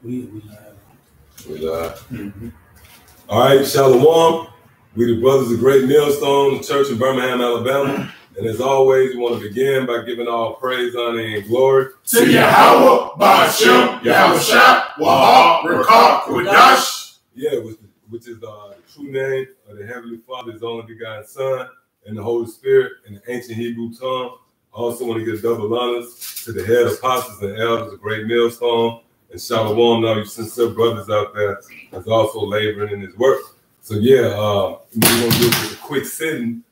We live. All right, Shalom. We the Brothers of Great Millstone Church in Birmingham, Alabama. And as always, we want to begin by giving all praise, honor, and glory to Yahweh, Ba'ashem, Yahushua, Wahab, Rakah, Kodash. Yeah, which is the true name of the Heavenly Father, His only begotten Son, and the Holy Spirit in the ancient Hebrew tongue. I also want to give double honors to the head apostles and elders of Great Millstone. And Shalom, all you sincere brothers out there that's also laboring in His work. So yeah, we're going to do a quick sitting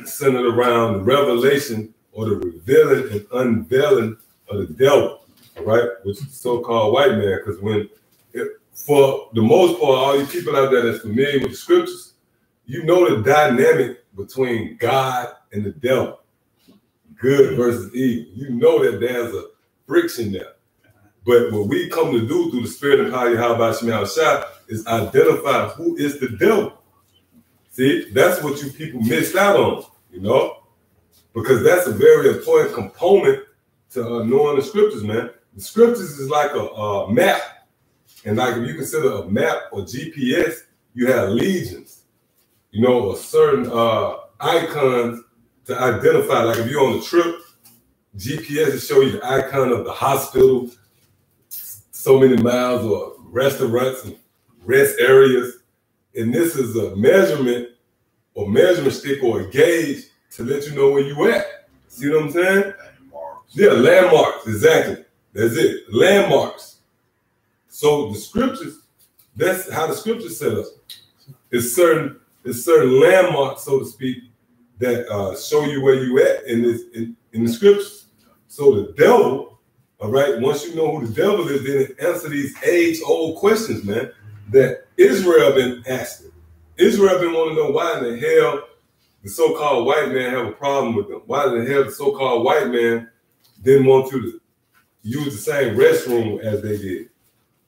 centered around the revelation or the revealing and unveiling of the devil, all right, which is the so-called white man. Because for the most part, all you people out there that's familiar with the scriptures, you know the dynamic between God and the devil, good versus evil. You know that there's a friction there. But what we come to do through the Spirit and power of Yahweh Shai is identify who is the devil. See, that's what you people missed out on, you know, because that's a very important component to knowing the scriptures, man. The scriptures is like a map. And like if you consider a map or GPS, you have legions, you know, or certain icons to identify. Like if you're on a trip, GPS will show you the icon of the hospital, so many miles, or restaurants and rest areas. And this is a measurement or measurement stick or a gauge to let you know where you at. See what I'm saying? Landmarks. Yeah, landmarks, exactly. That's it, landmarks. So the scriptures, that's how the scriptures set up. It's certain landmarks, so to speak, that show you where you at in the scriptures. So the devil, all right, once you know who the devil is, then it answers these age-old questions, man, that Israel been asking. Israel been wanting to know why in the hell the so-called white man have a problem with them. Why in the hell the so-called white man didn't want you to use the same restroom as they did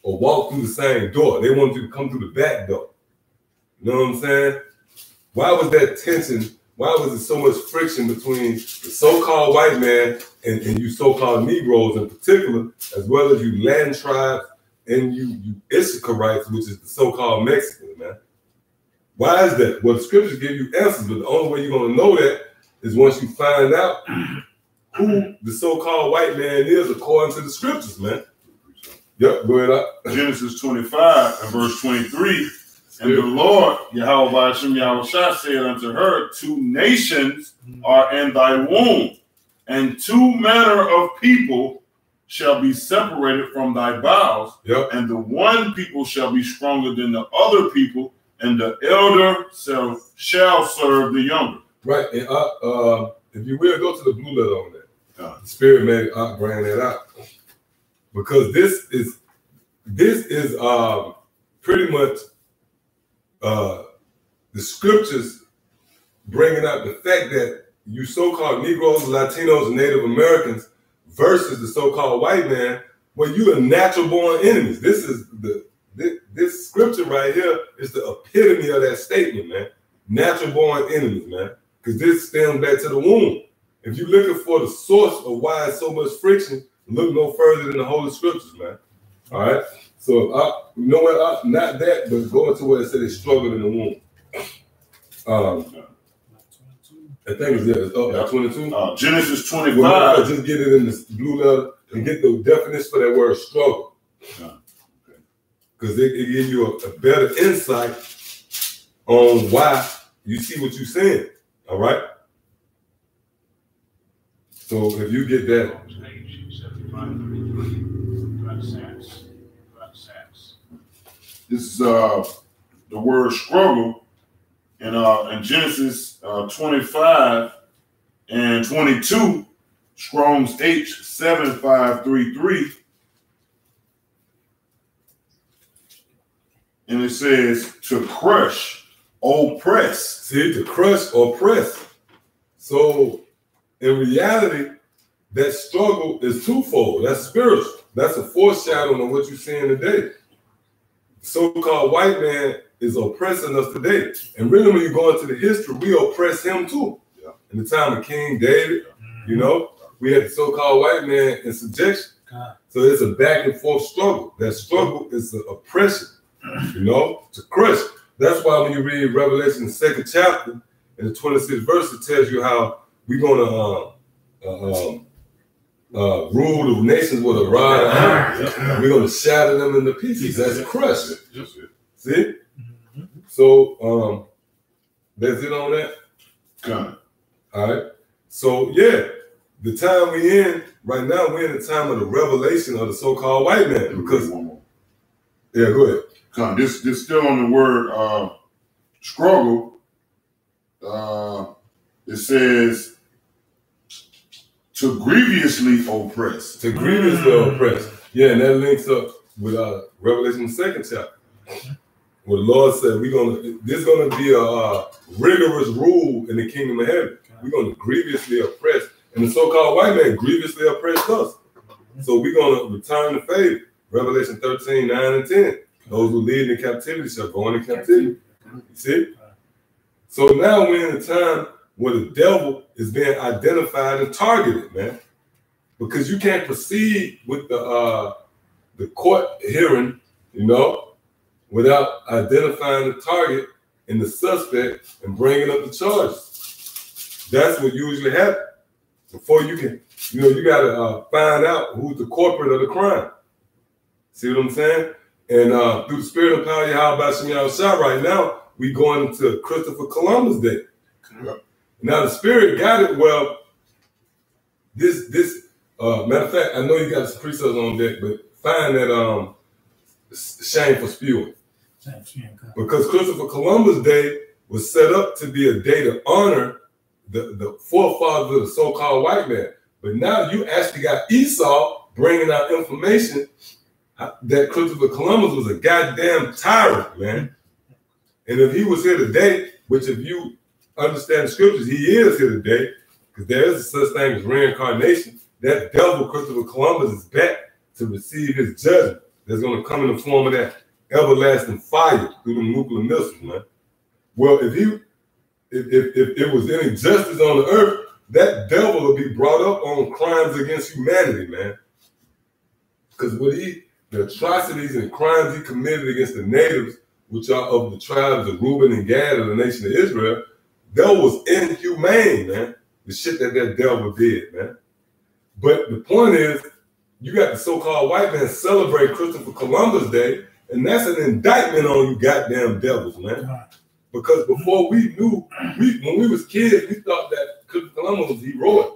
or walk through the same door. They wanted you to come through the back door. You know what I'm saying? Why was that tension? Why was there so much friction between the so-called white man and you so-called Negroes in particular, as well as you Latin tribes and you Issacharites, which is the so-called Mexicans, man? Why is that? Well, the scriptures give you answers, but the only way you're going to know that is once you find out who the so-called white man is according to the scriptures, man. Yep, go ahead up. Genesis 25 and verse 23. And the Lord, Yahweh Ba'ashem Yahushua, said unto her, 2 nations are in thy womb, and 2 manner of people shall be separated from thy bowels. Yep. And the one people shall be stronger than the other people, and the elder shall serve the younger. Right, and if you will, go to the blue letter on that. The Spirit made bring that out. Because this is pretty much the scriptures bringing out the fact that you so-called Negroes, Latinos, and Native Americans versus the so-called white man, well, you are natural born enemies. This is this scripture right here is the epitome of that statement, man. Natural born enemies, man. Because this stems back to the womb. If you're looking for the source of why it's so much friction, look no further than the Holy Scriptures, man. All right? So, you know what? Not that, but go into where it said they struggled in the womb. I think it's up 22. Genesis 25. Well, just get it in the blue letter and get the definition for that word struggle. Because it gives you a better insight on why you see what you're saying. All right? So if you get that. This is the word struggle in Genesis 25 and 22, Strong's H7533. And it says to crush, oppress. See, to crush or press. So in reality, that struggle is twofold. That's spiritual. That's a foreshadowing of what you're seeing today. The so-called white man is oppressing us today. And really, when you go into the history, we oppress him too. In the time of King David, you know, we had the so-called white man in subjection. So it's a back and forth struggle. That struggle is an oppression, you know, to crush. That's why when you read Revelation, the 2nd chapter, in the 26th verse, it tells you how we're going to rule the nations with a rod of iron. We're going to shatter them into pieces. That's crushing. See? So that's it on that. Got it. All right. So yeah, the time we in right now, we're in the time of the revelation of the so-called white man. Because yeah, go ahead. Come, this still on the word struggle. It says to grievously oppress. To grievously oppress. Yeah, and that links up with Revelation 2nd chapter. Where the Lord said there's gonna be a rigorous rule in the kingdom of heaven. We're gonna grievously oppress, and the so-called white man grievously oppressed us. So we're gonna return the favor. Revelation 13, 9 and 10. Those who lead in captivity shall go into captivity. You see? So now we're in a time where the devil is being identified and targeted, man. Because you can't proceed with the court hearing, you know, without identifying the target and the suspect and bringing up the charges. That's what usually happens. Before you can, you know, you got to find out who's the culprit of the crime. See what I'm saying? And through the spirit of power, Yahweh Shem Yahushua, right now, we going into Christopher Columbus Day. Now the spirit got it. Well, this matter of fact, I know you got some precepts on deck, but find that shameful spewing. Because Christopher Columbus Day was set up to be a day to honor the forefathers of the so-called white man. But now you actually got Esau bringing out information that Christopher Columbus was a goddamn tyrant, man. And if he was here today, which if you understand the scriptures, he is here today, because there is a such thing as reincarnation. That devil, Christopher Columbus, is back to receive his judgment. That's going to come in the form of that everlasting fire through the nuclear missiles, man. Well, if it was any justice on the earth, that devil would be brought up on crimes against humanity, man. Because the atrocities and crimes he committed against the natives, which are of the tribes of Reuben and Gad of the nation of Israel, that was inhumane, man. The shit that devil did, man. But the point is, you got the so-called white man celebrate Christopher Columbus Day, and that's an indictment on you goddamn devils, man. Because before we knew, when we was kids, we thought that Christopher Columbus was heroic.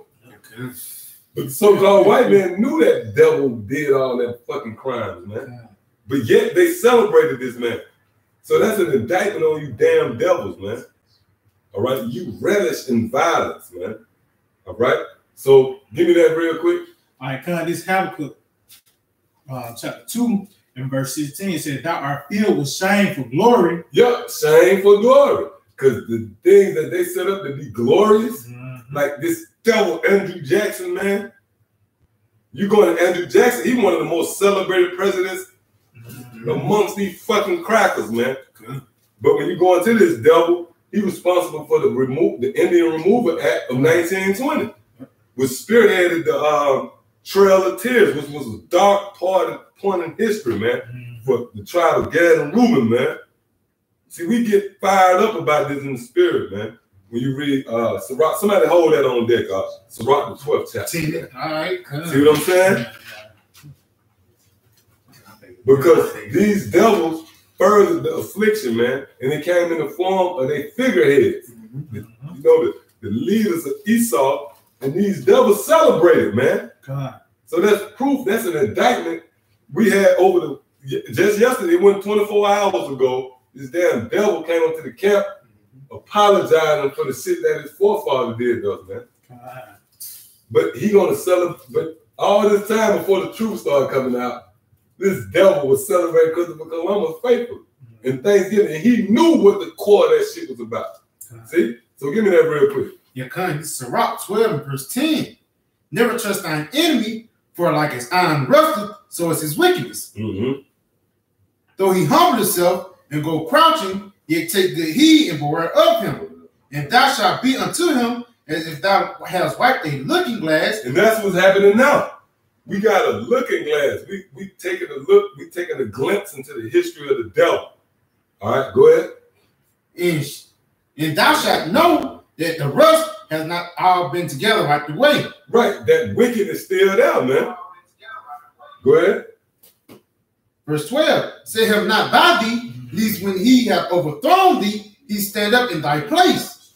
But the so-called white man knew that devil did all that fucking crimes, man. But yet they celebrated this man. So that's an indictment on you damn devils, man. All right? You relish in violence, man. All right? So give me that real quick. All right, this Habakkuk chapter 2 and verse 16 says, "Thou art filled with shame for glory." Yep, shame for glory. Because the things that they set up to be glorious, like this devil Andrew Jackson, man. You going to Andrew Jackson, he's one of the most celebrated presidents amongst these fucking crackers, man. But when you go into this devil, he was responsible for the Indian Removal Act of 1920, which spearheaded the Trail of Tears, which was a dark point in history, man, for the tribe of Gad and Reuben, man. See, we get fired up about this in the spirit, man. When you read Sirach, somebody hold that on deck, Sirach, the 12th chapter. All right, see what I'm saying? Because these devils furthered the affliction, man, and it came in the form of their figureheads. You know, the leaders of Esau, and these devils celebrated, man. So that's proof, that's an indictment we had just yesterday, it went 24 hours ago, this damn devil came up to the camp apologizing for the shit that his forefather did to us, man. But he gonna celebrate, but all this time before the truth started coming out, this devil was celebrating Christopher Columbus faithfully and Thanksgiving, and he knew what the core of that shit was about. See? So give me that real quick. Yeah, this is Sirach 12 and verse 10. Never trust thine enemy, for like his iron rusted, so is his wickedness. Though he humble himself and go crouching, yet take good heed and beware of him. And thou shalt be unto him as if thou hast wiped a looking glass. And that's what's happening now. we got a looking glass. We taking a look, we taking a glimpse into the history of the devil. All right, go ahead. And thou shalt know that the rust has not all been together right the way. Right, that wicked is still there, man. Go ahead. Verse 12, say him not by thee, lest when he have overthrown thee, he stand up in thy place.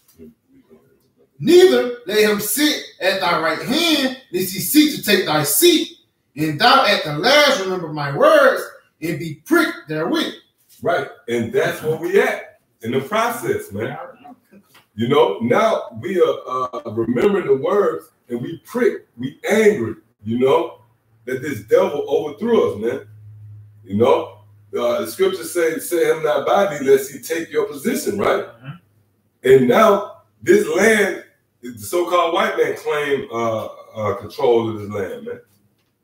Neither let him sit at thy right hand, lest he seek to take thy seat. And thou at the last remember my words, and be pricked therewith. Right, and that's where we at in the process, man. You know, now we are remembering the words, and we prick, we angry, you know, that this devil overthrew us, man. You know, the scriptures say him not by thee, lest he take your position, right? And now this land, the so-called white man claim control of this land, man.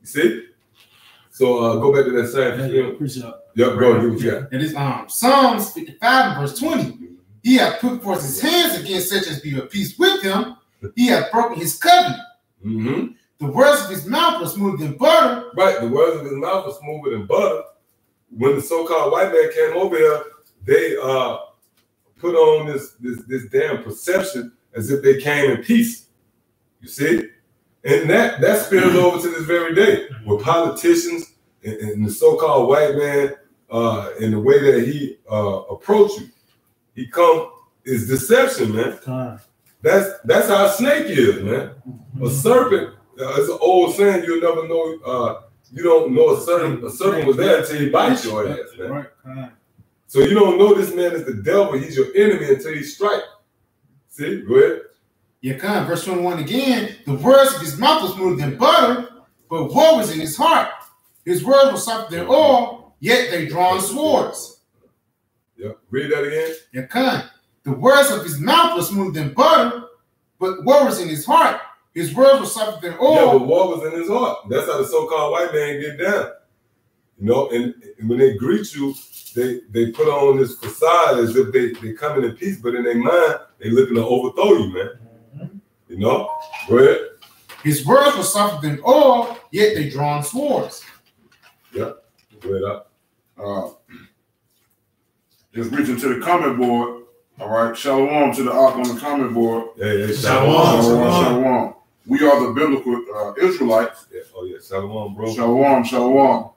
You see? So go back to that same thing. Yep, go do what you got. And it's Psalms 55 verse 20. He hath put forth his hands against such as be at peace with him. He hath broken his covenant. The words of his mouth were smoother than butter. Right, the words of his mouth were smoother than butter. When the so-called white man came over here, they put on this damn perception as if they came in peace. You see? And that spills over to this very day with politicians and the so-called white man and the way that he approach you. He come is deception, man. That's how a snake is, man. A serpent, it's an old saying, you'll never know, you don't know a serpent was there until he bites your ass, man. So So you don't know this man is the devil. He's your enemy until he strikes. See, go ahead. Yeah, come. Verse 21 again. The words of his mouth was smoother than butter, but war was in his heart. His words were softer than oil, yet they drawn swords. Yep. Read that again. Yeah, come. The words of his mouth was smoother than butter, but war was in his heart. His words were softer than oil. Yeah, but war was in his heart. That's how the so-called white man get down. You know, and when they greet you, they put on this facade as if they coming in peace, but in their mind, they looking to overthrow you, man. You know? Go ahead. His words were softer than oil, yet they drawn swords. Yep. Go ahead. Just reaching to the comment board. All right. Shalom to the ark on the comment board. Yeah, Shalom. Shalom. We are the biblical Israelites. Yeah. Oh, yeah. Shalom, bro. Shalom.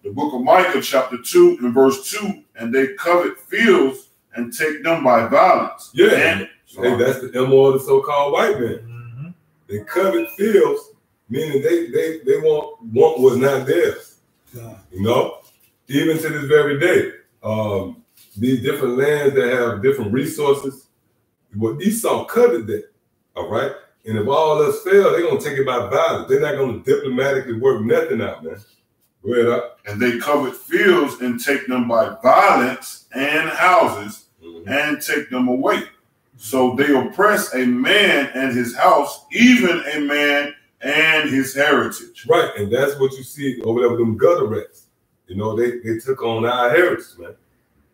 The book of Micah, chapter 2 and verse 2, and they covet fields and take them by violence. Yeah. Hey, that's the MO of the so-called white man. They covet fields, meaning they want what's not theirs. You know? Even to this very day. These different lands that have different resources. Well, Esau coveted that. All right? And if all else fail, they're going to take it by violence. They're not going to diplomatically work nothing out, man. Go ahead, up. And they covet fields and take them by violence and houses and take them away. So they oppress a man and his house, even a man and his heritage. Right, and that's what you see over there with them gutter rats. You know, they took on our heritage, man.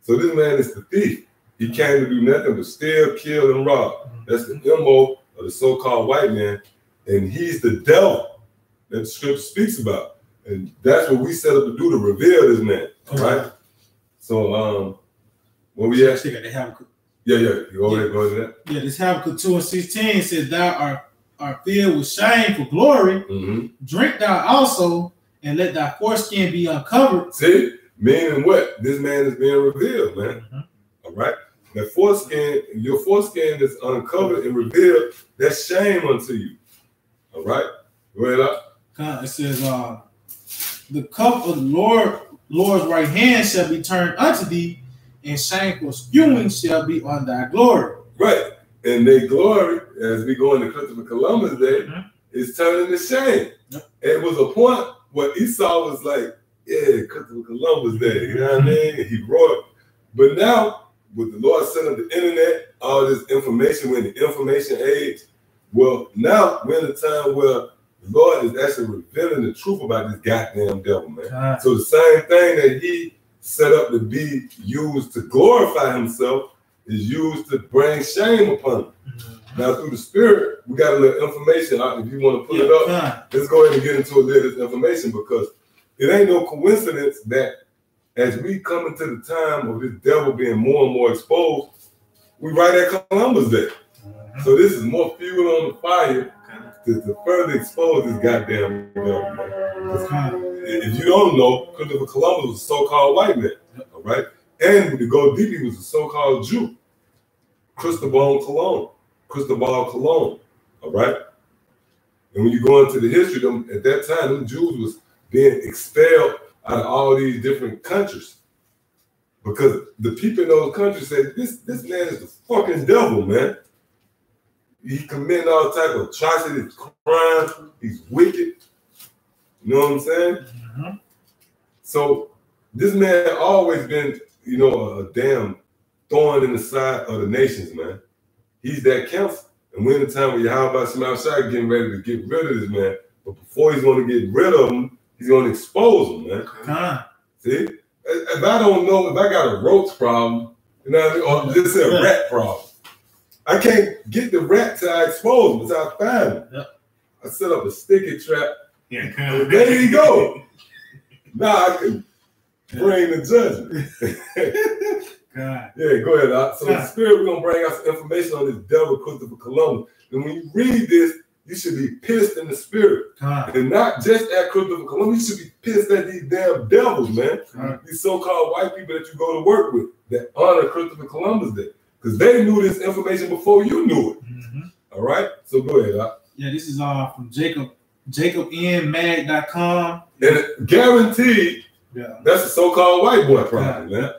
So this man is the thief. He came to do nothing but steal, kill, and rob. That's the MO of the so-called white man, and he's the devil that the scripture speaks about. And that's what we set up to do, to reveal this man, right? So, when we actually got the Habakkuk. Yeah. Go ahead that. Yeah, this Habakkuk 2:16 says, "Thou art filled with shame for glory. Drink thou also, and let thy foreskin be uncovered." See, meaning what? This man is being revealed, man. All right. That foreskin, your foreskin is uncovered and revealed. That's shame unto you. All right. Go ahead up. It says, "The cup of the Lord's right hand shall be turned unto thee, and shameful spewing shall be on thy glory." Right. And their glory, as we go into Christopher Columbus Day, is turning to shame. It was a point where Esau was like, yeah, Christopher Columbus Day, you know what I mean? He wrote. But now, with the Lord sending the internet, all this information, we're in the information age. Well, now we're in a time where the Lord is actually revealing the truth about this goddamn devil, man. So the same thing that he set up to be used to glorify himself is used to bring shame upon him. Now, through the Spirit, we got a little information. If you want to pull it up, let's go ahead and get into a little of this information, because it ain't no coincidence that as we come into the time of this devil being more and more exposed, we right at Columbus Day. So this is more fuel on the fire to further expose this goddamn devil, man. If you don't know, Christopher Columbus was a so-called white man, all right? And to go deep, he was a so-called Jew. Cristobal Colon, all right? And when you go into the history, at that time, the Jews was being expelled out of all these different countries, because the people in those countries said, this man is the fucking devil, man. He committing all type of atrocities, crimes. He's wicked. You know what I'm saying? Mm-hmm. So this man always been, you know, a damn thorn in the side of the nations, man. He's that counsel. And we're in the time where Yahweh Shai getting ready to get rid of this man. But before he's going to get rid of him, he's going to expose him, man. See? If I don't know, if I got a roach problem, you know what I mean? Or this is a rat problem, I can't get the rat till I expose him, until I find him. Yep. I set up a sticky trap. Yeah, there you go. Now I can bring the judgment. God. Yeah, go ahead. So the Spirit, we're going to bring out some information on this devil, Christopher Columbus. And when you read this, you should be pissed in the spirit. And not just at Christopher Columbus. You should be pissed at these damn devils, man. These so-called white people that you go to work with that honor Christopher Columbus Day. Because they knew this information before you knew it. Mm-hmm. All right? So go ahead. Yeah, this is from JacobNMag.com. And guaranteed, that's a so-called white boy problem, man.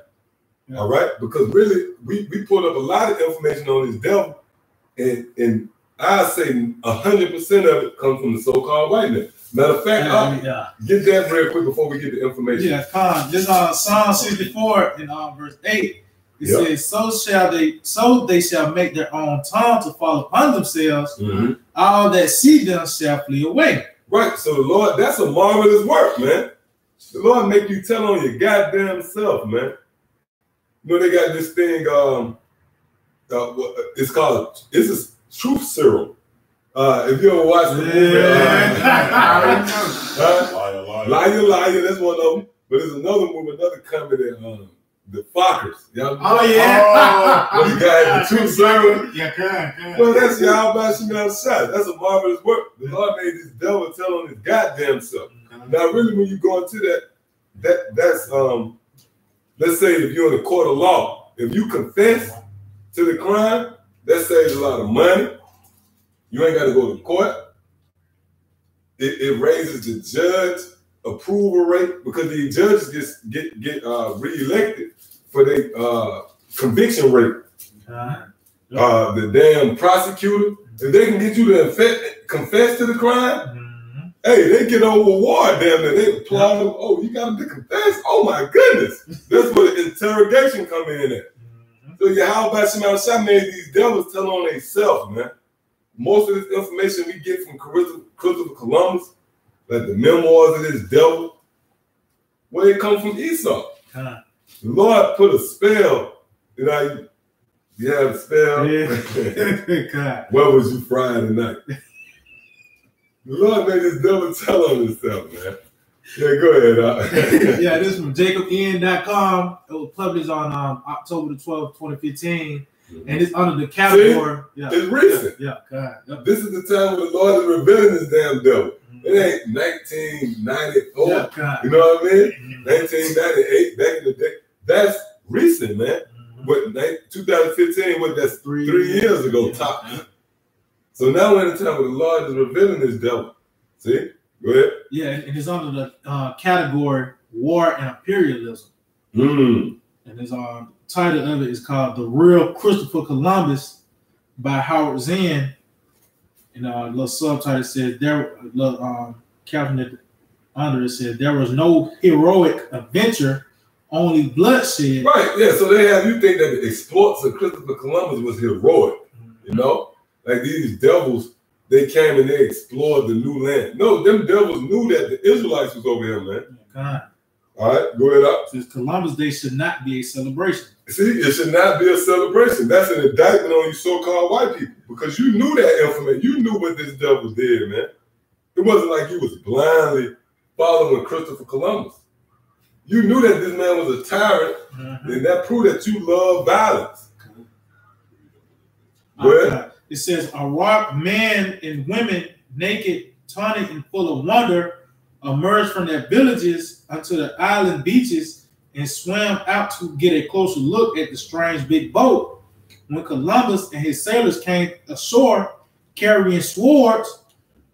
Yeah. All right? Because really, we pulled up a lot of information on this devil, and I say 100% of it comes from the so-called white man. Matter of fact, get that real quick before we get the information. Yeah, this Psalm 64 in verse 8. It says, so they shall make their own tongue to fall upon themselves. Mm-hmm. All that see them shall flee away. Right. So the Lord, that's a marvelous work, man. The Lord make you tell on your goddamn self, man. You know, they got this thing, it's a truth serum. If you ever watch the movie, Liar, that's one of them. But there's another movie, another comedy, The Fockers. Y'all you got the truth serum. Yeah, well, that's Yahweh Shai. That's a marvelous work. The Lord made this devil tell on his goddamn self. Now, really, when you go into that's let's say if you're in a court of law, if you confess to the crime, that saves a lot of money. You ain't got to go to court. It raises the judge approval rate, because the judges just get reelected for their conviction rate. The damn prosecutor, if they can get you to confess to the crime, hey, they get over award, damn it. They apply them. Oh, you got to confess? Oh my goodness. That's where the interrogation come in at. So Yahweh Shai made these devils tell on themselves, man. Most of this information we get from Christopher Columbus, like the memoirs of this devil, where it comes from Esau. The Lord put a spell. You know, you have a spell. Yeah. Where was you Friday night? The Lord made this devil tell on himself, man. Yeah, go ahead. Yeah, this is from JacobN.com. It was published on October the 12th, 2015. Mm-hmm. And it's under the category. It's recent. God. This is the time when the Lord is revealing this damn devil. Mm-hmm. It ain't 1994. You know what I mean? Mm-hmm. 1998, back in the day. That's recent, man. Mm-hmm. But 2015, that's 3 years ago, top. So now we're in the time where the Lord is revealing this devil. See? Go ahead. Yeah, and it's under the category War and Imperialism. Mm. And his title of it is called The Real Christopher Columbus by Howard Zinn. And a little subtitle says, caption under it said, there was no heroic adventure, only bloodshed. Right, yeah, so they have you think that the exploits of Christopher Columbus was heroic, you know? Like these devils, they came and they explored the new land. No, them devils knew that the Israelites was over here, man. All right, go ahead up. Says Columbus Day should not be a celebration. See, it should not be a celebration. That's an indictment on you so-called white people because you knew that information. You knew what this devil did, man. It wasn't like you was blindly following Christopher Columbus. You knew that this man was a tyrant, and that proved that you love violence. Go ahead. It says, men and women, naked, tawny, and full of wonder, emerged from their villages onto the island beaches and swam out to get a closer look at the strange big boat. When Columbus and his sailors came ashore carrying swords,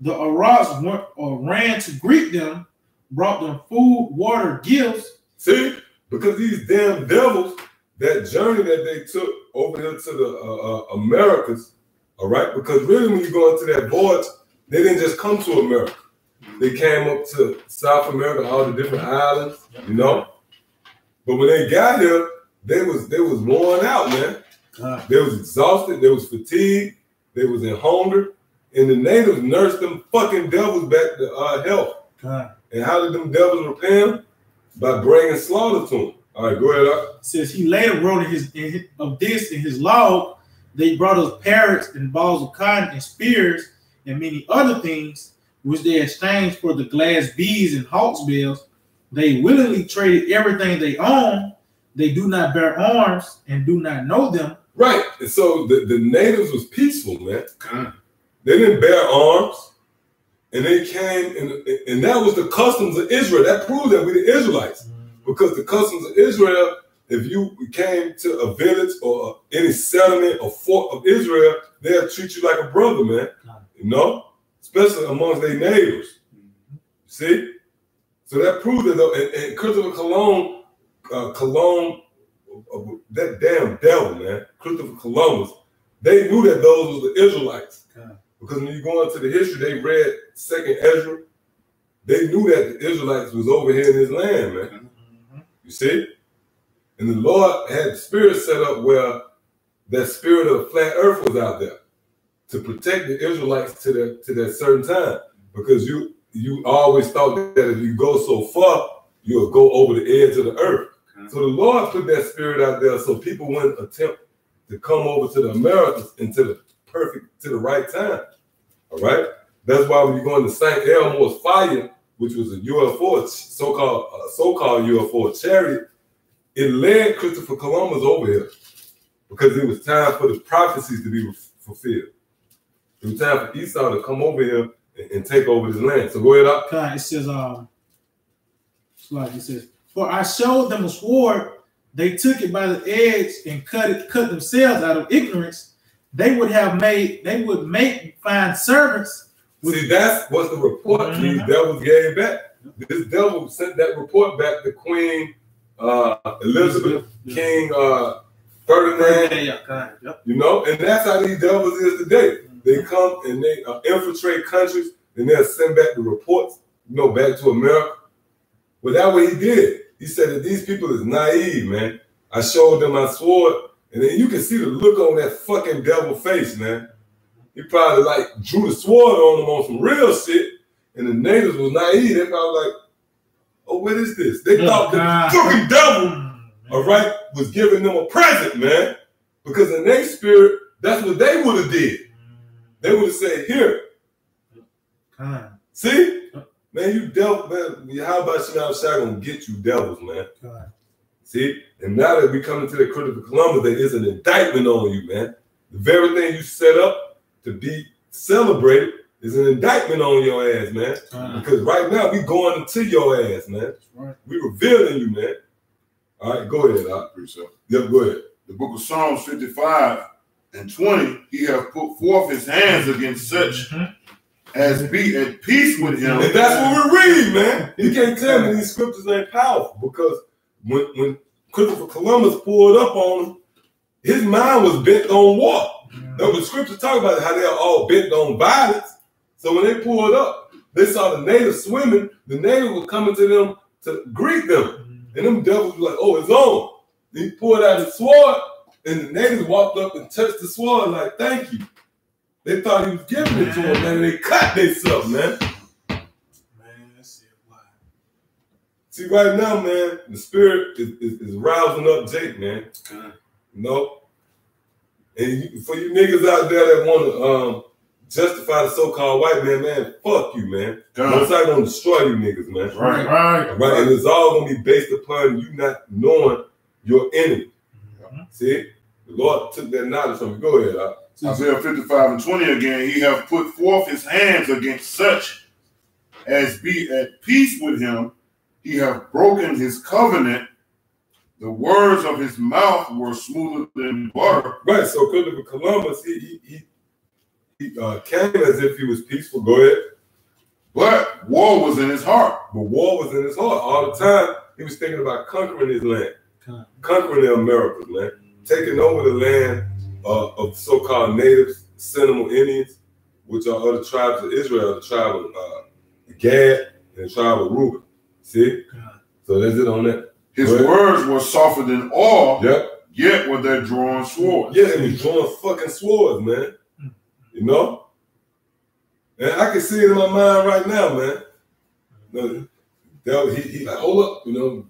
the Arabs ran to greet them, brought them food, water, gifts. See, because these damn devils, that journey that they took over here to the Americas, all right? Because really when you go into that voyage, they didn't just come to America. They came up to South America, all the different islands, you know? But when they got here, they was worn out, man. They was exhausted, they was fatigued, they was in hunger, and the natives nursed them fucking devils back to health. And how did them devils repay them? By bringing slaughter to them. All right, go ahead. Says he later wrote in his log, they brought us parrots and balls of cotton and spears and many other things, which they exchanged for the glass beads and hawk's bills. They willingly traded everything they own. They do not bear arms and do not know them. Right. And so the natives was peaceful, man. They didn't bear arms. And they came, and that was the customs of Israel. That proved that we the Israelites. Because the customs of Israel, if you came to a village or any settlement or fort of Israel, they'll treat you like a brother, man. You know? Especially amongst their neighbors. See? So that proved that, and Christopher Columbus, that damn devil, man, Christopher Columbus, they knew that those were the Israelites. Because when you go into the history, they read 2nd Ezra, they knew that the Israelites was over here in this land, man. You see? And the Lord had the spirit set up where that spirit of the flat earth was out there to protect the Israelites to that certain time. Because you always thought that if you go so far, you'll go over the edge of the earth. So the Lord put that spirit out there so people wouldn't attempt to come over to the Americas into the right time. All right? That's why when you go into St. Elmo's fire, which was a UFO, so-called UFO chariot, it led Christopher Columbus over here because it was time for the prophecies to be fulfilled. It was time for Esau to come over here and take over this land. So go ahead up. It says, for I showed them a sword, they took it by the edge and cut themselves out of ignorance. They would make fine servants. See, that's what the report these devils gave back. This devil sent that report back to Queen Elizabeth, King Ferdinand, you know, and that's how these devils is today. They come and they infiltrate countries, and they'll send back the reports, you know, back to America. But that's what he did. He said that these people is naive, man. I showed them my sword, and then you can see the look on that fucking devil face, man. He probably like drew the sword on them on some real shit, and the natives was naive. They probably like, oh, what is this? They thought the fucking devil, all right, was giving them a present, man. Because in their spirit, that's what they would have did. They would have said, here. See? Man, you devil, man. How about Shema Shai gonna get you devils, man? See? And now that we come into the Christopher Columbus, there is an indictment on you, man. The very thing you set up to be celebrated is an indictment on your ass, man. Because right now we going into your ass, man. We revealing you, man. All right, go ahead. I appreciate it. Yep, go ahead. The book of Psalms 55 and 20, he hath put forth his hands against such as be at peace with him. And that's what we read, man. You can't tell me these scriptures ain't powerful because when Christopher Columbus pulled up on him, his mind was bent on war. Now, the scriptures talk about how they're all bent on violence. So when they pulled up, they saw the natives swimming. The natives were coming to them to greet them. And them devils were like, oh, it's on. He pulled out his sword, and the natives walked up and touched the sword like, thank you. They thought he was giving it to them, man, and they cut themselves, man. That's it. Why? See, right now, man, the spirit is rousing up Jake, man. You know? And for you niggas out there that want to justify the so-called white man, fuck you, man. Most I gonna destroy you niggas, man. Right. And it's all gonna be based upon you not knowing your enemy. See? The Lord took that knowledge from you. Go ahead, Isaiah 55:20 again. He hath put forth his hands against such as be at peace with him. He hath broken his covenant. The words of his mouth were smoother than butter. Right. So Christopher Columbus, he came as if he was peaceful. Go ahead. But war was in his heart. But war was in his heart. All the time, he was thinking about conquering his land. Conquering the Americas, man. Taking over the land of so-called natives, Seminole Indians, which are other tribes of Israel, the tribe of Gad and the tribe of Reuben. See? So that's it on that. His words were softer than oil, yep. Yet were they drawn swords. Yeah, they was drawing fucking swords, man. You know? And I can see it in my mind right now, man. He like, hold up, you know.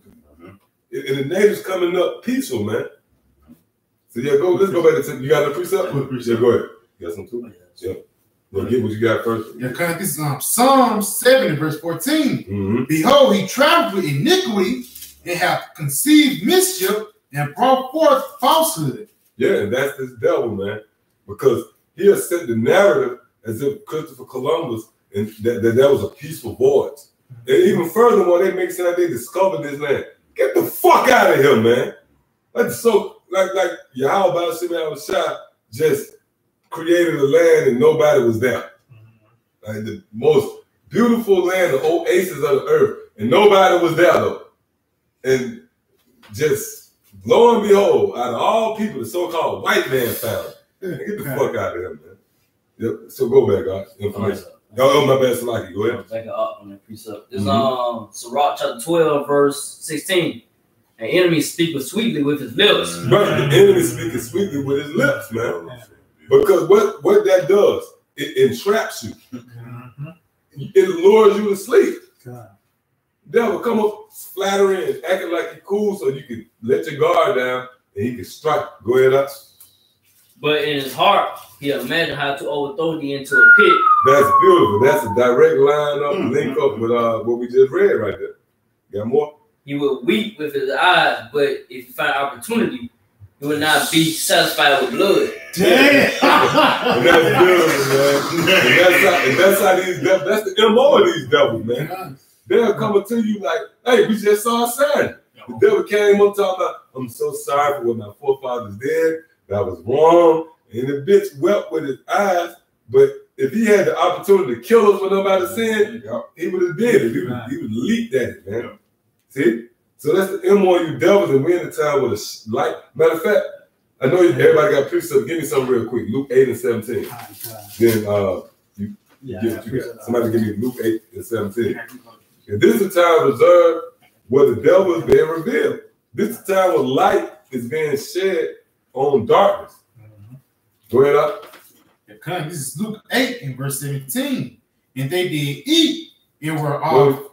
And the natives coming up peaceful, man. So yeah, let's go back to, you got the precept? Yeah, go ahead. You got some too? Yeah. Well, get what you got first. Yeah, because this is Psalm 7 verse 14. Behold, he traveled with iniquity and hath conceived mischief and brought forth falsehood. Yeah, and that's this devil, man. Because he has set the narrative as if Christopher Columbus and that was a peaceful voyage. And even furthermore, they make it sound like they discovered this land. Get the fuck out of here, man. That's so like Yahweh Shai just created a land and nobody was there. Like the most beautiful land, the oasis of the earth, and nobody was there though. And just lo and behold, out of all people, the so-called white man found it. Get the fuck out of here, man. Yep. So go back, guys. Information. Oh, my bad, Salaki. Go ahead. Back up on that precept. It's Sirach chapter 12, verse 16. An enemy speaketh sweetly with his lips. Right, the enemy speaking sweetly with his lips, man. Because what that does, it entraps you. It lures you to sleep. Devil come up flattering and acting like he cool so you can let your guard down and he can strike. Go ahead, us. But in his heart, he imagined how to overthrow thee into a pit. That's beautiful. That's a direct line up, link up with what we just read right there. Got more? He would weep with his eyes, but if he find opportunity, he would not be satisfied with blood. Damn! And that's beautiful, man. And that's how these devils, that's the MO of these devils, man. They'll come to you like, hey, we just saw a sign. The devil came up talking about, I'm so sorry for what my forefathers did. That was wrong. And the bitch wept with his eyes. But if he had the opportunity to kill us with nobody sin, he would have did it. He would leaped at it, man. See? So that's the MO devils, and we're in the time with a light. Matter of fact, I know everybody got precepts. Give me something real quick. Luke 8 and 17. Then you get what you got. Somebody give me Luke 8 and 17. And this is a time reserved where the devil is being revealed. This is a time where light is being shed on darkness. Go ahead, up. This is Luke 8 and verse 17. And they did eat and were all.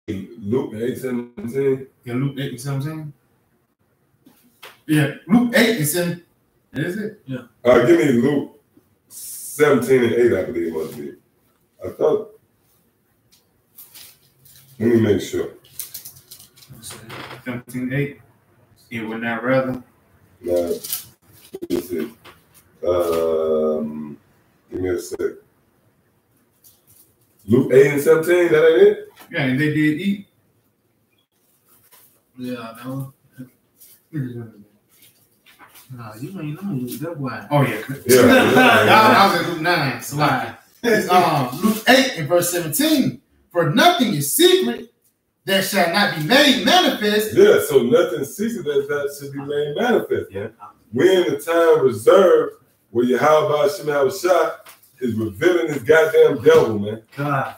Luke 8, 17. Yeah, Luke 8 and 17. Yeah, Luke 8 and 7. That is it? Yeah. Give me Luke 17 and 8, I believe it must be. I thought. Let me make sure. 17 and 8. It would not rather. Now, let's see. Give me a sec. Luke 8 and 17, that ain't it? Yeah, and they did eat. Yeah, no. Nah, you ain't know Luke. That's why. Oh, yeah. I was at Luke 9. So why? Luke 8 and verse 17. For nothing is secret that shall not be made manifest. Yeah, so nothing secret that should be made manifest, man. We're in the time reserved where Yahweh Shai is revealing his goddamn devil, man. God.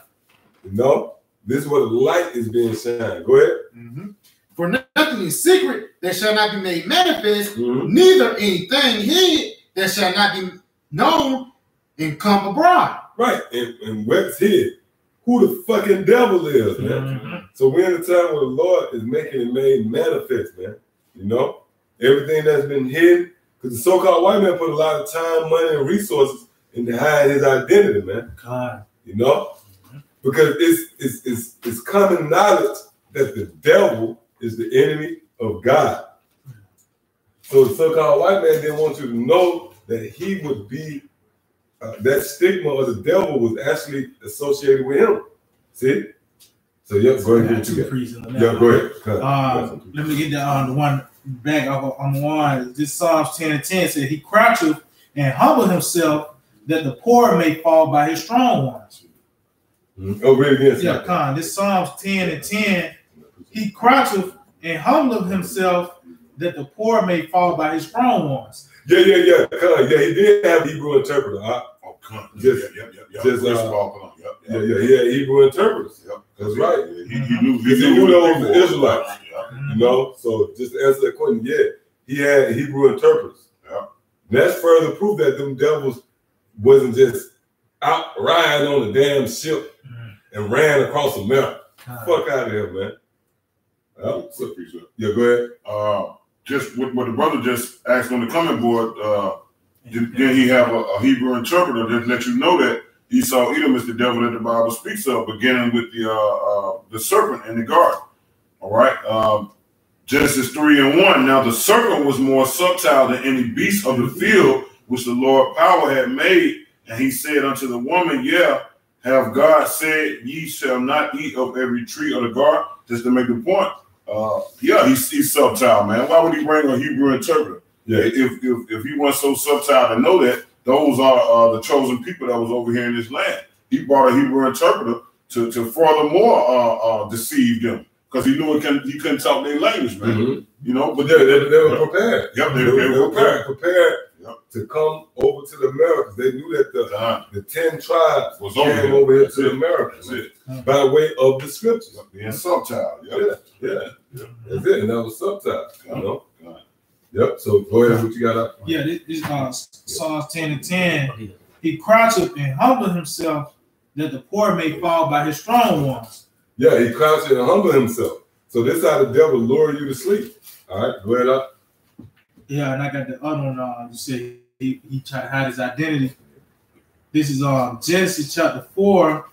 You know? This is where the light is being shined. Go ahead. For nothing is secret that shall not be made manifest, neither anything hid that shall not be known and come abroad. Right. And what's hid? who the fucking devil is, man. So we're in a time where the Lord is making it made manifest, man. You know, everything that's been hidden, because the so-called white man put a lot of time, money, and resources into hiding his identity, man. God. You know, because it's common knowledge that the devil is the enemy of God. So the so-called white man didn't want you to know that he would be, that stigma of the devil was actually associated with him. See? So yeah, go ahead. Go ahead. Let me get the one back on the one. This Psalms 10 and 10 said, he croucheth and humbled himself that the poor may fall by his strong ones. Oh, really? Yes. Yeah, Con. This Psalms 10 and 10, he croucheth and humbled himself that the poor may fall by his strong ones. Yeah. Con. Yeah, he did have a Hebrew interpreter. He had Hebrew interpreters. Yep. That's right. He knew those were Israelites. You know, so just to answer that question, yeah, he had Hebrew interpreters. Yeah. That's further proof that them devils wasn't just out riding on a damn ship and ran across America. Fuck out of here, man. Yeah, go ahead. Just what the brother just asked on the comment board, then he have a Hebrew interpreter that let you know that Esau Edom is the devil that the Bible speaks of, beginning with the serpent in the garden. All right. Genesis 3:1. Now the serpent was more subtle than any beast of the field which the Lord power had made. And he said unto the woman, yeah, have God said, ye shall not eat of every tree of the garden? Just to make the point. Yeah, he's subtle, man. Why would he bring a Hebrew interpreter? Yeah, if he wasn't so subtle to know that, those are the chosen people that was over here in this land. He brought a Hebrew interpreter to furthermore deceive them, because he knew he couldn't talk their language, man. You know, but they were prepared. Yep, they were prepared. To come over to the Americas. They knew that the 10 tribes came over here to the Americas by way of the scriptures. Being subtle. Yeah. That's it. And that was subtle. You know? Yep. So go ahead. What you got up? Yeah, this Psalms 10 and 10. He croucheth and humbled himself that the poor may fall by his strong ones. Yeah, he crouched and humbled himself. So this is how the devil lure you to sleep. All right, go ahead up. Yeah, and I got the other one. You said he tried to hide his identity. This is Genesis chapter 4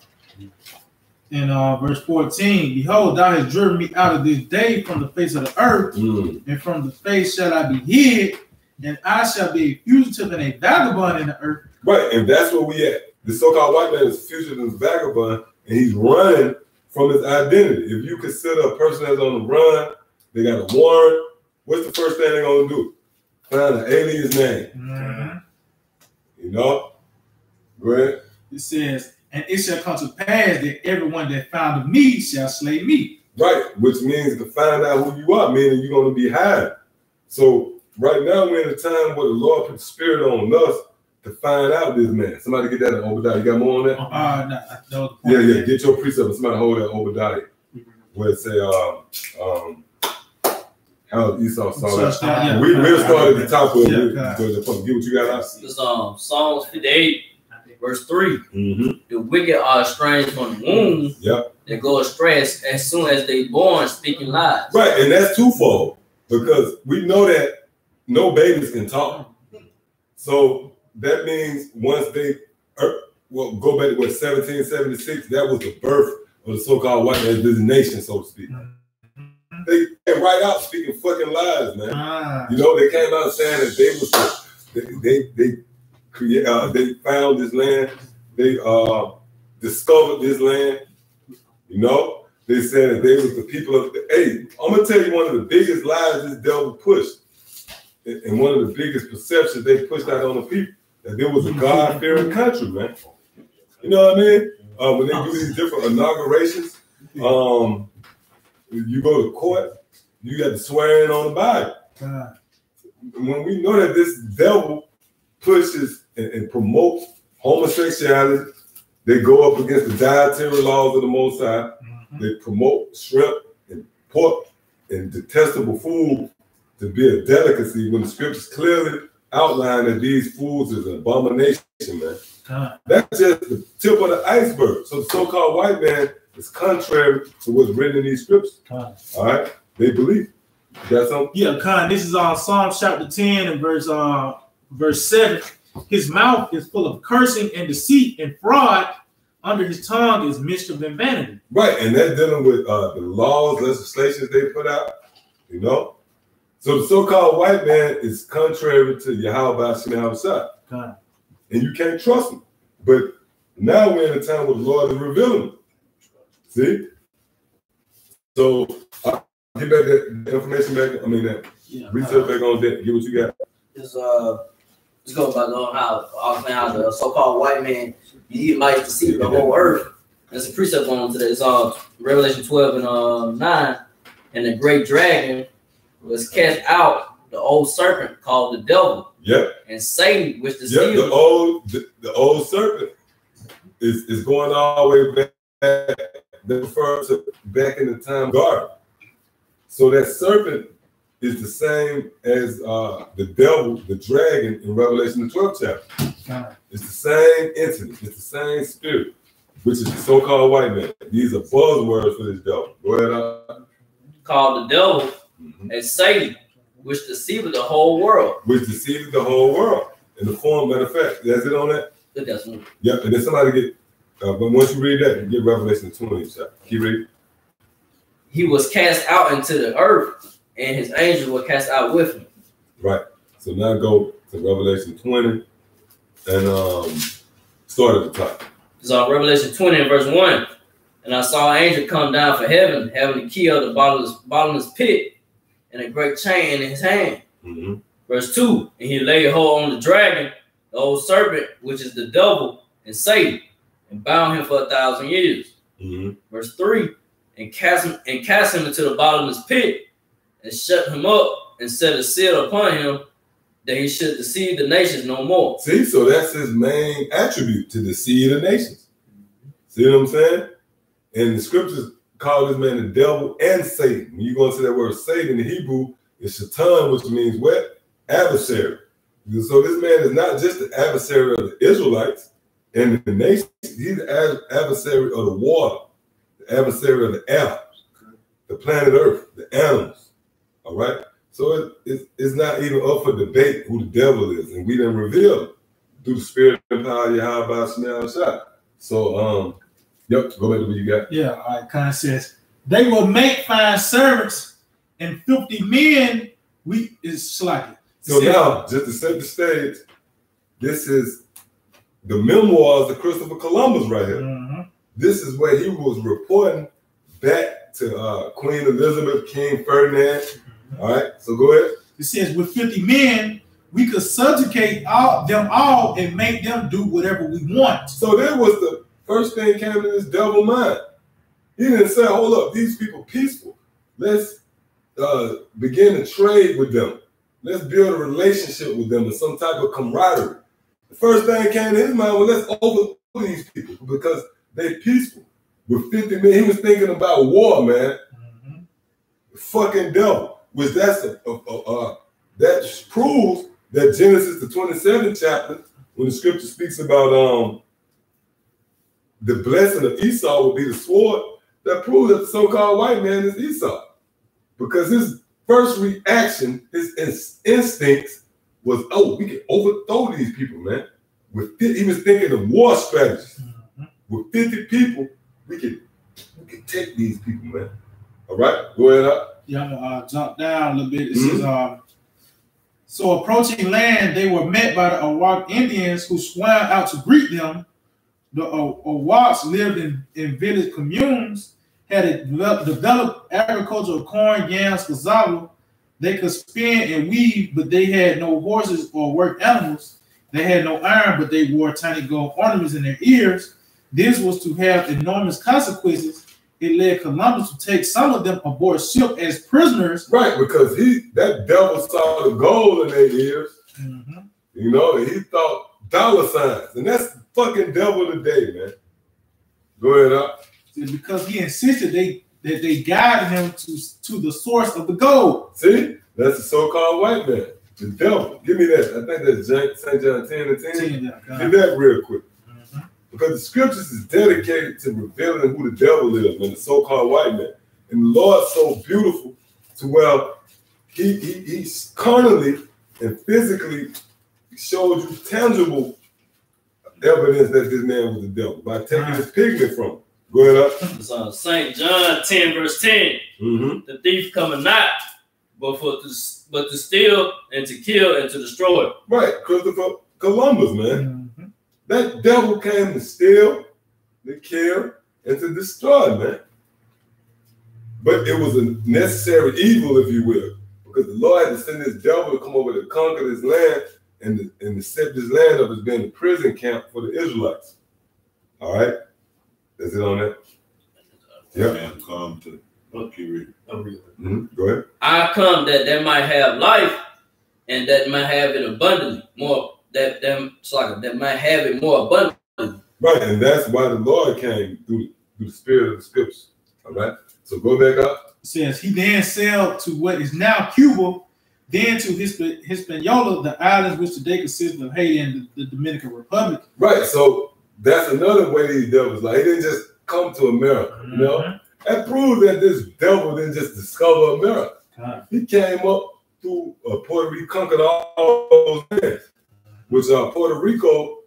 and verse 14. Behold, thou hast driven me out of this day from the face of the earth, and from the face shall I be hid, and I shall be a fugitive and a vagabond in the earth. Right, and that's where we at. The so-called white man is a fugitive and a vagabond, and he's running from his identity. If you consider a person that's on the run, they got a warrant, what's the first thing they're going to do? Find an alien's name. You know? Go ahead. It says, and it shall come to pass that everyone that found me shall slay me. Right, which means to find out who you are, meaning you're going to be hiding. So right now we're in a time where the Lord put the spirit on us to find out this man. Somebody get that in Obadiah. You got more on that? No. Yeah. Get your precept. Somebody hold that Obadiah. Where it say, how Esau saw that. We'll start at the top of it. Get what you got out. It's Psalms 58, verse 3. The wicked are estranged from the womb. They go astray as soon as they born, speaking lies. Right, and that's twofold, because we know that no babies can talk. So that means once they go back to 1776, that was the birth of the so-called white man's nation, so to speak. They came right out speaking fucking lies, man. You know, they came out saying that they found this land, they discovered this land. You know, they said that they was the people of the. Hey, I'm gonna tell you one of the biggest lies this devil pushed, and one of the biggest perceptions they pushed out on the people, that there was a God-fearing country, man. You know what I mean? When they do these different inaugurations, you go to court, you got to swear in on the Bible. When we know that this devil pushes and promotes homosexuality, they go up against the dietary laws of the Most High. They promote shrimp and pork and detestable food to be a delicacy, when the scriptures clearly outline that these foods is an abomination, man. That's just the tip of the iceberg. So the so-called white man is contrary to what's written in these scriptures. All right, they believe. You got something? Yeah, Khan. This is on Psalm chapter 10 and verse 7. His mouth is full of cursing and deceit and fraud. Under his tongue is mischief and vanity. Right, and that's dealing with the laws, legislations they put out. You know, so the so-called white man is contrary to Yahweh Shemel, and you can't trust him. But now we're in a time where the Lord is revealing him. See? So I'll get back that information back. I mean that research back on that. Get what you got. Let's go about how the so-called white man he might deceive the whole earth. There's a precept going on today. It's Revelation 12 and 9, and the great dragon was cast out, the old serpent called the devil. Yep. And Satan, which deceived. Yep. The old serpent is going all the way back. They refer to back in the time garden. So that serpent is the same as the devil, the dragon in Revelation the 12th chapter. It's the same entity. It's the same spirit, which is the so-called white man. These are buzzwords for this devil. Go ahead. Called the devil and Satan, which deceived the whole world. Which deceived the whole world. In the form, matter of fact, that's it on that? That's one. Yeah, and then somebody get, but once you read that, you get Revelation 20 chapter. Keep reading. He was cast out into the earth, and his angels were cast out with him. Right. So now go to Revelation 20 and start at the top. So Revelation 20 and verse 1. And I saw an angel come down from heaven, having the key of the bottomless pit, and a great chain in his hand. Verse 2. And he laid hold on the dragon, the old serpent, which is the devil and Satan, and bound him for 1,000 years. Verse 3. And cast him into the bottomless pit, and shut him up, and set a seal upon him, that he should deceive the nations no more. See, so that's his main attribute, to deceive the nations. See what I'm saying? And the scriptures call this man the devil and Satan. When you go into that word Satan in Hebrew, it's Shaitan, which means what? Adversary. So this man is not just the adversary of the Israelites and the nations. He's the adversary of the water, the adversary of the air, the planet Earth, the animals. All right? So it's not even up for debate who the devil is. And we didn't reveal it through the spirit and power of Yahweh Shemel Shah. So, yep, go back to what you got. Yeah, all right, kind of says, they will make fine servants, and 50 men is slacking. So now, just to set the stage, this is the memoirs of Christopher Columbus right here. This is where he was reporting back to Queen Elizabeth, King Ferdinand. All right, so go ahead. It says, with 50 men, we could subjugate them all and make them do whatever we want. So that was the first thing came to this devil's mind. He didn't say, hold up, these people peaceful. Let's begin to trade with them. Let's build a relationship with them and some type of camaraderie. The first thing came to his mind was, let's overthrow these people because they're peaceful. With 50 men, he was thinking about war, man. The fucking devil, which that proves that Genesis, the 27th chapter, when the scripture speaks about the blessing of Esau will be the sword, that proves that the so-called white man is Esau. Because his first reaction, his instincts was, oh, we can overthrow these people, man. He was thinking of war strategies. With 50 people, we can take these people, man. All right, go ahead up. Yeah, I'm gonna jump down a little bit. It says, so approaching land, they were met by the Awak Indians who swam out to greet them. The Awaks lived in village communes, had developed agriculture of corn, yams, cassava. They could spin and weave, but they had no horses or work animals. They had no iron, but they wore tiny gold ornaments in their ears. This was to have enormous consequences. It led Columbus to take some of them aboard ship as prisoners. Right, because that devil saw the gold in their ears. You know, and he thought dollar signs. And that's the fucking devil today, man. Go ahead up. Because he insisted that they guided him to the source of the gold. See? That's the so-called white man. The devil. Give me that. I think that's St. John 10 and 10. Give that real quick. Because the scriptures is dedicated to revealing who the devil is, man, the so-called white man. And the Lord's so beautiful to where he's carnally and physically showed you tangible evidence that this man was the devil by taking his pigment from him. Go ahead up. So St. John 10, verse 10. The thief cometh not, but to steal and to kill and to destroy. Right, Christopher Columbus, man. That devil came to steal, to kill, and to destroy, man. But it was a necessary evil, if you will, because the Lord had to send this devil to come over to conquer this land and to set this land up as being a prison camp for the Israelites. All right? Is it on that? Yeah. Come to Go ahead. I come that they might have life and that might have it abundantly. That might have it more abundantly. Right, and that's why the Lord came through the spirit of the scriptures. All right? So go back up. It says, he then sailed to what is now Cuba, then to Hispaniola, the islands which today consist of Haiti and the Dominican Republic. Right, so that's another way these devils, like, he didn't just come to America, you know? That proves that this devil didn't just discover America. He came up through Puerto Rico, conquered all those lands, which Puerto Rico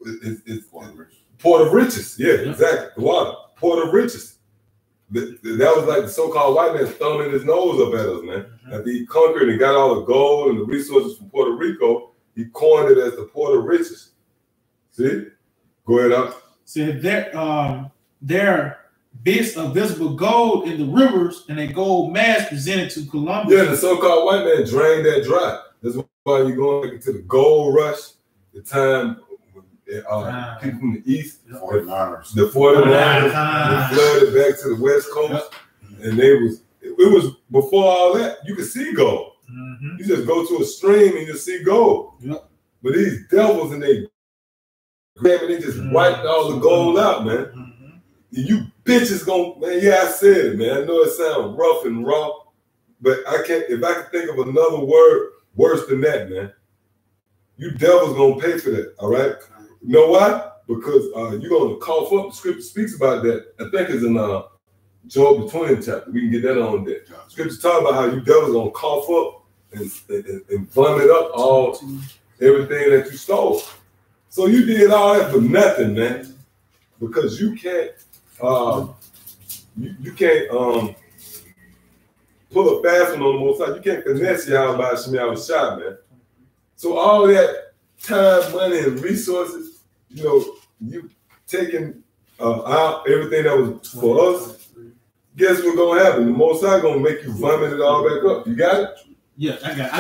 is Port of Riches. Yeah, exactly. The water, Port of Riches. That was like the so-called white man thumbing his nose up at us, man. After he conquered and got all the gold and the resources from Puerto Rico, he coined it as the Port of Riches. See? Go ahead, up. See, there bits of visible gold in the rivers and a gold mass presented to Columbus. Yeah, the so-called white man drained that dry. That's why you're going into the gold rush, the time people from the east, the 49ers, they flooded back to the west coast, and it was before all that. You could see gold. You just go to a stream and you see gold. But these devils and they just wiped all the gold out, man. You bitches man, yeah, I said it, man. I know it sounds rough and raw, but if I could think of another word worse than that, man, you devils gonna pay for that, all right? You know why? Because you're gonna cough up. The scripture speaks about that. I think it's in Job the 20th chapter. We can get that on there. Scripture talk about how you devils gonna cough up and vomit up everything that you stole. So you did all that for nothing, man, because you can't you can't pull a fast one on the Most High. You can't finesse y'all by Shemiah Shah, man. So all that time, money, and resources, you know, you taking out everything that was for us. Guess what's gonna happen? The Most High gonna make you vomit it all back up. You got it? Yeah, I got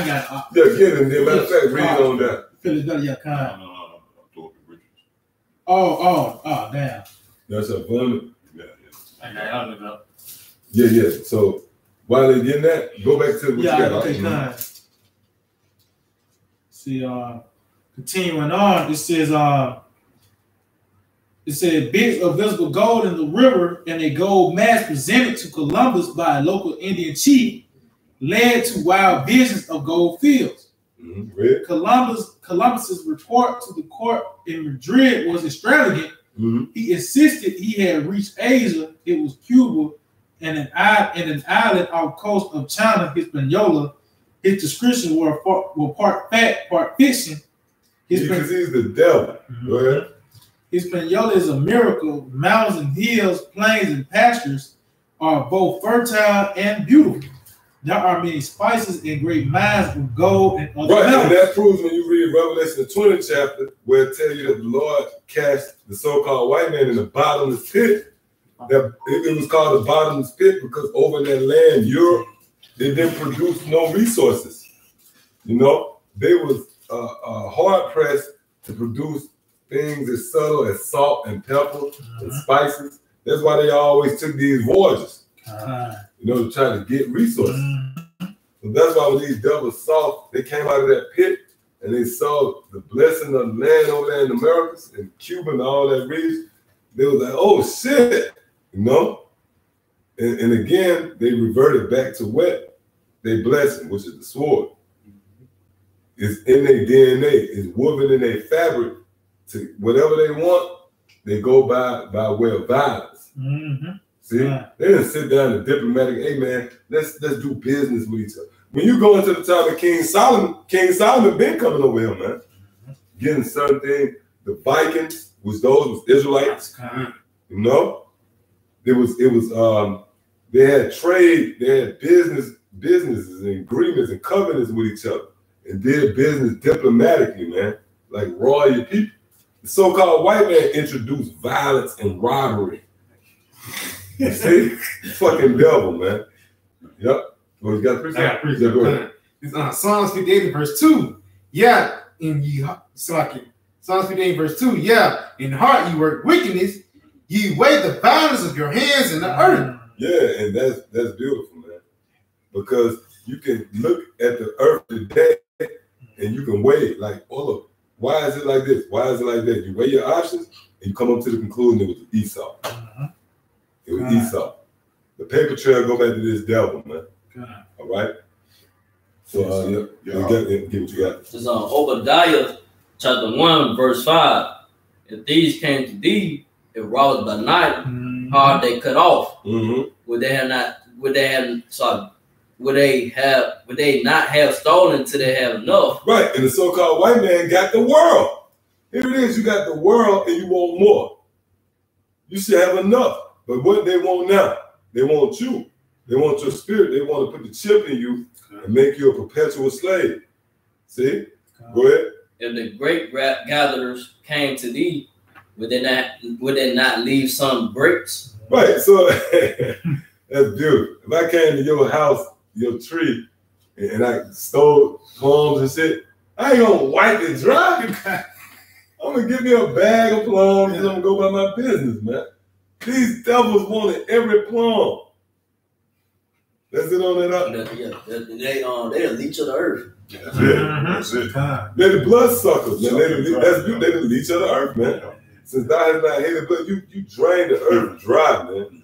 it. Yeah, get it. Matter of fact, read it on that. Philadelphia, Oh, damn. That's a vomit. Yeah. Yeah. So while they're getting that, go back to what you got. Okay, See, continuing on, it said bits of visible gold in the river and a gold mass presented to Columbus by a local Indian chief led to wild visions of gold fields. Columbus's report to the court in Madrid was extravagant. He insisted he had reached Asia. It was Cuba and an island off the coast of China, Hispaniola. His descriptions were part fact, part fiction. Because he's the devil. Go ahead. Hispaniola is a miracle. Mountains and hills, plains and pastures are both fertile and beautiful. There are many spices and great mines of gold and other metals. And that proves when you read Revelation the 20th chapter, where it tells you that the Lord cast the so-called white man in the bottomless pit. That it was called the bottomless pit because over in that land, Europe, they didn't produce no resources. You know, they was hard pressed to produce things as subtle as salt and pepper and spices. That's why they always took these voyages. You know, to try to get resources. So that's why when these devils saw, they came out of that pit and they saw the blessing of the land over there in the Americas and Cuba and all that region. They was like, oh shit, you know? And again, they reverted back to what? They blessing, which is the sword. It's in their DNA, it's woven in their fabric to whatever they want, they go by way of violence. Mm-hmm. See, they didn't sit down and diplomatic. Hey man, let's do business with each other. When you go into the time of King Solomon been coming over here, man, getting certain things. The Vikings was Israelites. You know, it was they had trade, they had businesses and agreements and covenants with each other, and did business diplomatically, man, like royal people. The so-called white man introduced violence and robbery. You see, fucking devil, man. Yep. Well, you got to preach. Go ahead. It's Psalms 58 verse 2. Yeah, Psalms 58 verse 2. Yeah, in heart you work wickedness. You weigh the violence of your hands in the earth. Yeah, and that's beautiful, man. Because you can look at the earth today and you can weigh like, oh look, why is it like this? Why is it like that? You weigh your options and you come up to the conclusion it was Esau. It was Esau. The paper trail go back to this devil, man. All right. So get what you got. It's Obadiah chapter 1, verse 5. If these came to thee, if robbers by night, hard they cut off. Would they not have stolen till they have enough? Right, and the so-called white man got the world. Here it is, you got the world and you want more. You should have enough. But what they want now, they want you. They want your spirit. They want to put the chip in you and make you a perpetual slave. See? Go ahead. If the great gatherers came to thee, would they not leave some bricks? Right. So that's beautiful. If I came to your house, your tree, and I stole plums and shit, I ain't gonna wipe it dry. I'm gonna give me a bag of plums and I'm gonna go by my business, man. These devils wanted every plum. That's it on that up. They'll leech of the earth. That's it. They're the bloodsuckers, man. They're the leech of the earth, man. Since thou hast not hated blood, you drain the earth dry, man.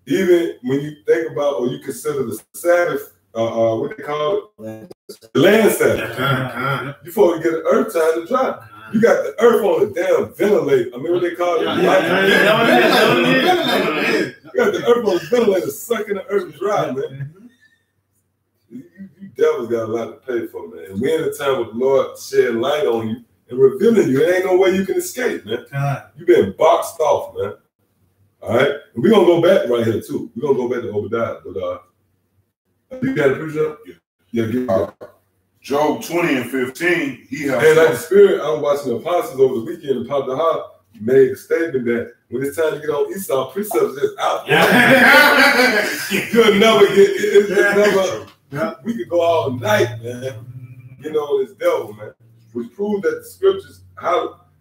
Even when you think about or you consider the Sabbath, what they call it? The land Sabbath. You supposed to get the earth time to dry. You got the earth on the damn ventilator. I mean, what they call it? You got the earth on the ventilator sucking the earth dry, man. You devils got a lot to pay for, man. And we're in a time with the Lord shedding light on you and revealing you. There ain't no way you can escape, man. You've been boxed off, man. All right? And we're going to go back right here, too. We're going to go back to Obadiah. But you got a preacher? Yeah, give me Job 20 and 15, he has. And like the Spirit, I was watching the Apostles over the weekend, and Pop the Hop made a statement that when it's time to get on Esau, precepts just out there. You'll never get it's never. We could go all night, man. You know, this devil, man. Which proves that the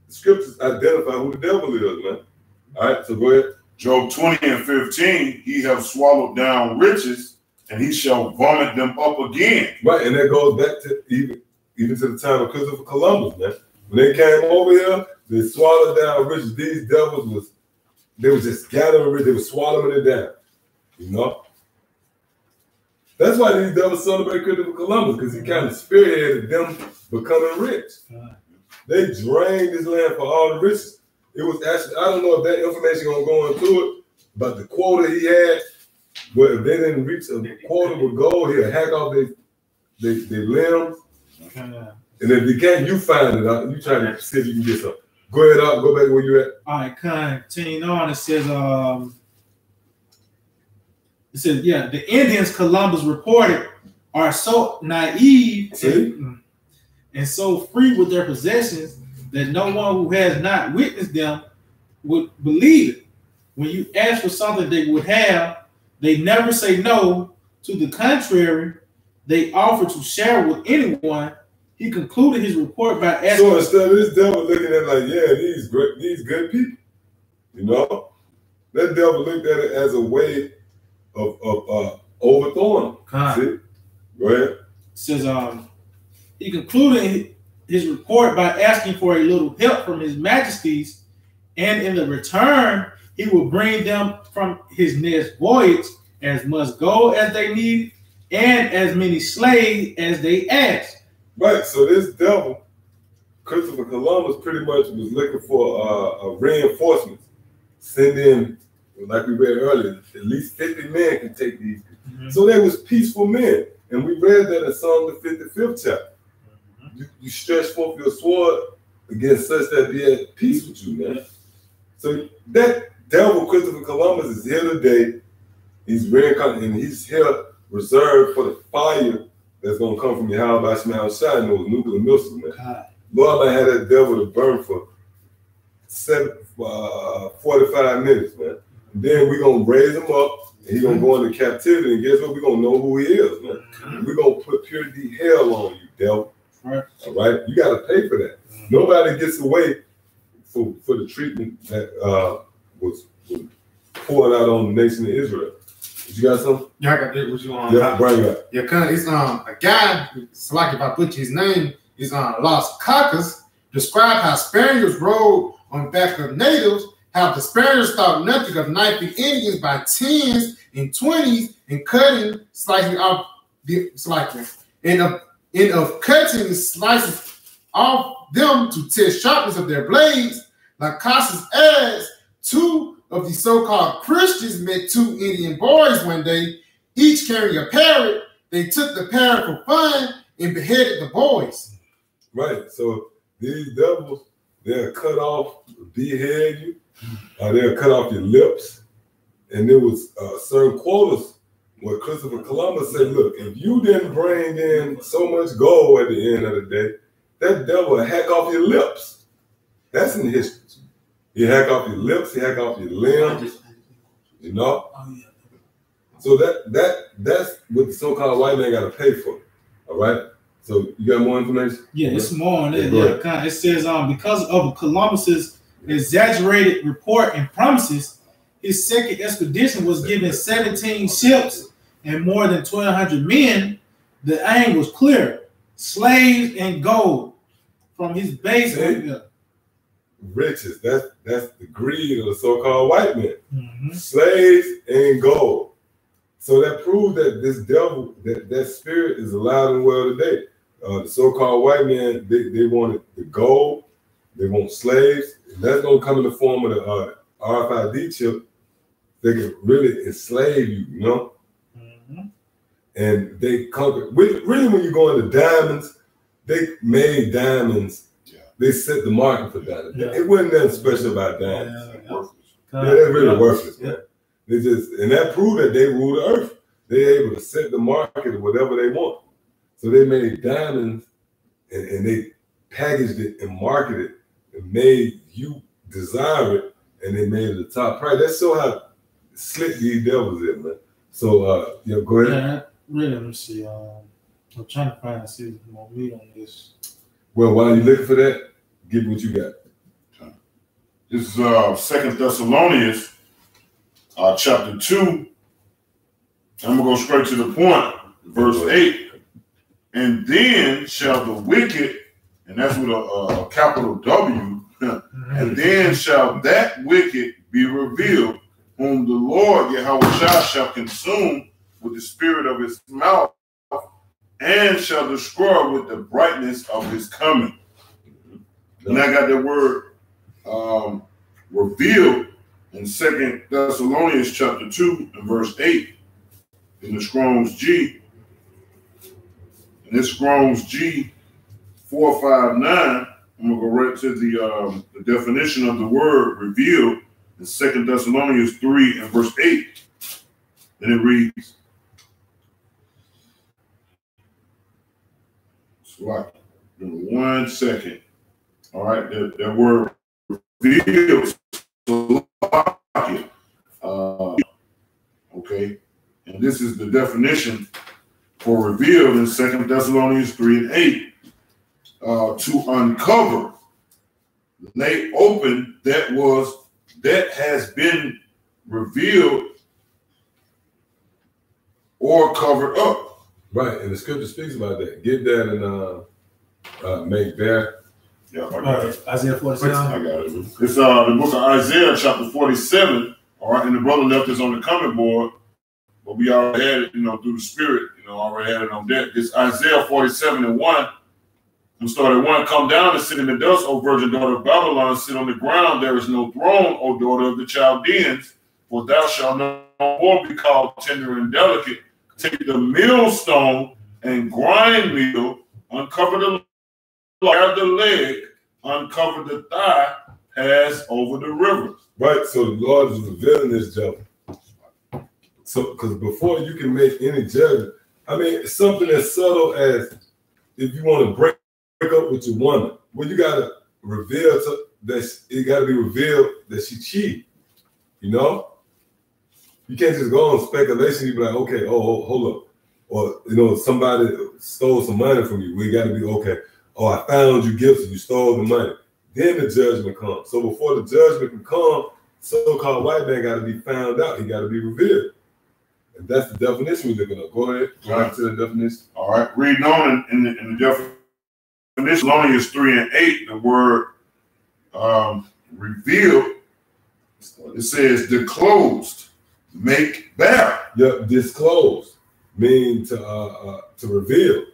scriptures identify who the devil is, man. All right, so go ahead. Job 20 and 15, he have swallowed down riches, and he shall vomit them up again. Right, and that goes back to even to the time of Christopher Columbus, man. When they came over here, they swallowed down riches. These devils they were just gathering riches. They were swallowing it down, you know. That's why these devils celebrate Christopher Columbus, because he kind of spearheaded them becoming rich. They drained this land for all the riches. It was actually, I don't know if that information gonna go into it, but the quota he had. But if they didn't reach a quota with gold, he'll hack off their limbs. And if they can't, you find it out. You try to see if you can get something. Go ahead, out. Go back where you at. All right, continuing on. It says, yeah, the Indians Columbus reported are so naive and so free with their possessions that no one who has not witnessed them would believe it. When you ask for something they would have, they never say no. To the contrary, they offer to share with anyone. He concluded his report by asking. So instead of this devil looking at it like, yeah, these good people, you know, that devil looked at it as a way of overthrowing them. See? Go ahead. It says he concluded his report by asking for a little help from his majesties, and in the return, he will bring them from his next voyage as much gold as they need and as many slaves as they ask. Right. So this devil Christopher Columbus pretty much was looking for a reinforcement. Send in, like we read earlier, at least 50 men can take these. So they was peaceful men. And we read that in Psalm the 55th chapter. You stretch forth your sword against such that be at peace with you, man. So that devil Christopher Columbus is here today. He's reincarnated, and he's here reserved for the fire that's going to come from Yahweh Shema Shai and those nuclear missiles, man. Lord, I had that devil to burn for 45 minutes, man. And then we're going to raise him up, and he's going to go into captivity, and guess what? We're going to know who he is, man. We're going to put pure hell on you, devil. All right? You got to pay for that. Nobody gets away for the treatment that was poured out on the nation of Israel. You got something? Yeah, I got that. What you want? Yeah, bring it up. Yeah, cause it's a guy. It's like if I put his name, is Las Cacas. Describe how Spaniards rode on the back of natives. How the Spaniards thought nothing of knifing Indians by 10s and 20s and cutting slicing off the slicing and of cutting slices off them to test sharpness of their blades. Las Cacas adds, two of the so-called Christians met two Indian boys one day, each carrying a parrot. They took the parrot for fun and beheaded the boys. Right. So these devils, they'll cut off, behead you, they'll cut off your lips. And there was certain quotas where Christopher Columbus said, look, if you didn't bring in so much gold at the end of the day, that devil will hack off your lips. That's in history. He hack off your lips, he hack off your limbs, you know? So that's what the so-called white man got to pay for, all right? So you got more information? Yeah, it's more on it. Yeah, it says, because of Columbus's exaggerated report and promises, his second expedition was given 17 ships and more than 1,200 men. The aim was clear: slaves and gold from his base. Riches. That's the greed of the so-called white man. Slaves and gold. So that proved that this devil, that spirit is alive and well today. The so-called white man, they wanted the gold, they want slaves, and that's gonna come in the form of the RFID chip. They can really enslave you, you know? And they conquered. Really, when you go into diamonds, they made diamonds. They set the market for diamonds. It wasn't nothing special about diamonds. They're really worthless, man. They just, and that proved that they rule the earth. They're able to set the market of whatever they want. So they made diamonds and they packaged it and marketed it and made you desire it, and they made it the top price. That's so how slick these devils is, man. So go ahead. Yeah, really, let me see. I'm trying to find see more meat on this. Well, while you're looking for that, give me what you got. This is 2 Thessalonians chapter 2. I'm gonna go straight to the point. Verse 8. And then shall the wicked, and that's with a capital W, and then shall that wicked be revealed, whom the Lord Yahweh shall consume with the spirit of his mouth, and shall destroy with the brightness of his coming. And I got the word revealed in 2 Thessalonians chapter 2 and verse 8 in the Strong's G. And this Strong's G 459, I'm gonna go right to the definition of the word revealed in 2 Thessalonians 3 and verse 8. And it reads, like, 1 second. All right, that word revealed. Okay, and this is the definition for revealed in 2 Thessalonians 3 and 8. To uncover, lay open that has been revealed or covered up. Right, and the scripture speaks about that. Get that and make that. Yeah, I got it. Isaiah 47. I got it. It's the book of Isaiah, chapter 47. All right, and the brother left this on the comment board, but we already had it, through the spirit, already had it on deck. It's Isaiah 47 and 1. I'm starting at 1. Come down and sit in the dust, O virgin daughter of Babylon. Sit on the ground. There is no throne, O daughter of the Chaldeans. For thou shalt no more be called tender and delicate. Take the millstone and grind meal. Uncover the leg. Uncover the thigh. Pass over the river. Right. So the Lord is revealing this judgment. So, because before you can make any judgment, I mean, something as subtle as if you want to break up with your woman, well, you got to reveal that it got to be revealed that she cheated. You know, you can't just go on speculation. You be like, okay, oh, hold up, or you know, somebody stole some money from you. We got to be okay. Oh, I found you guilty. You stole the money. Then the judgment comes. So before the judgment can come, so-called white man got to be found out. He got to be revealed. And that's the definition we're looking at. Go ahead. Go back to the definition. All right. Reading on in the definition, Thessalonians 3 and 8, the word revealed, it says disclosed, make bare. Yep, disclose means to reveal.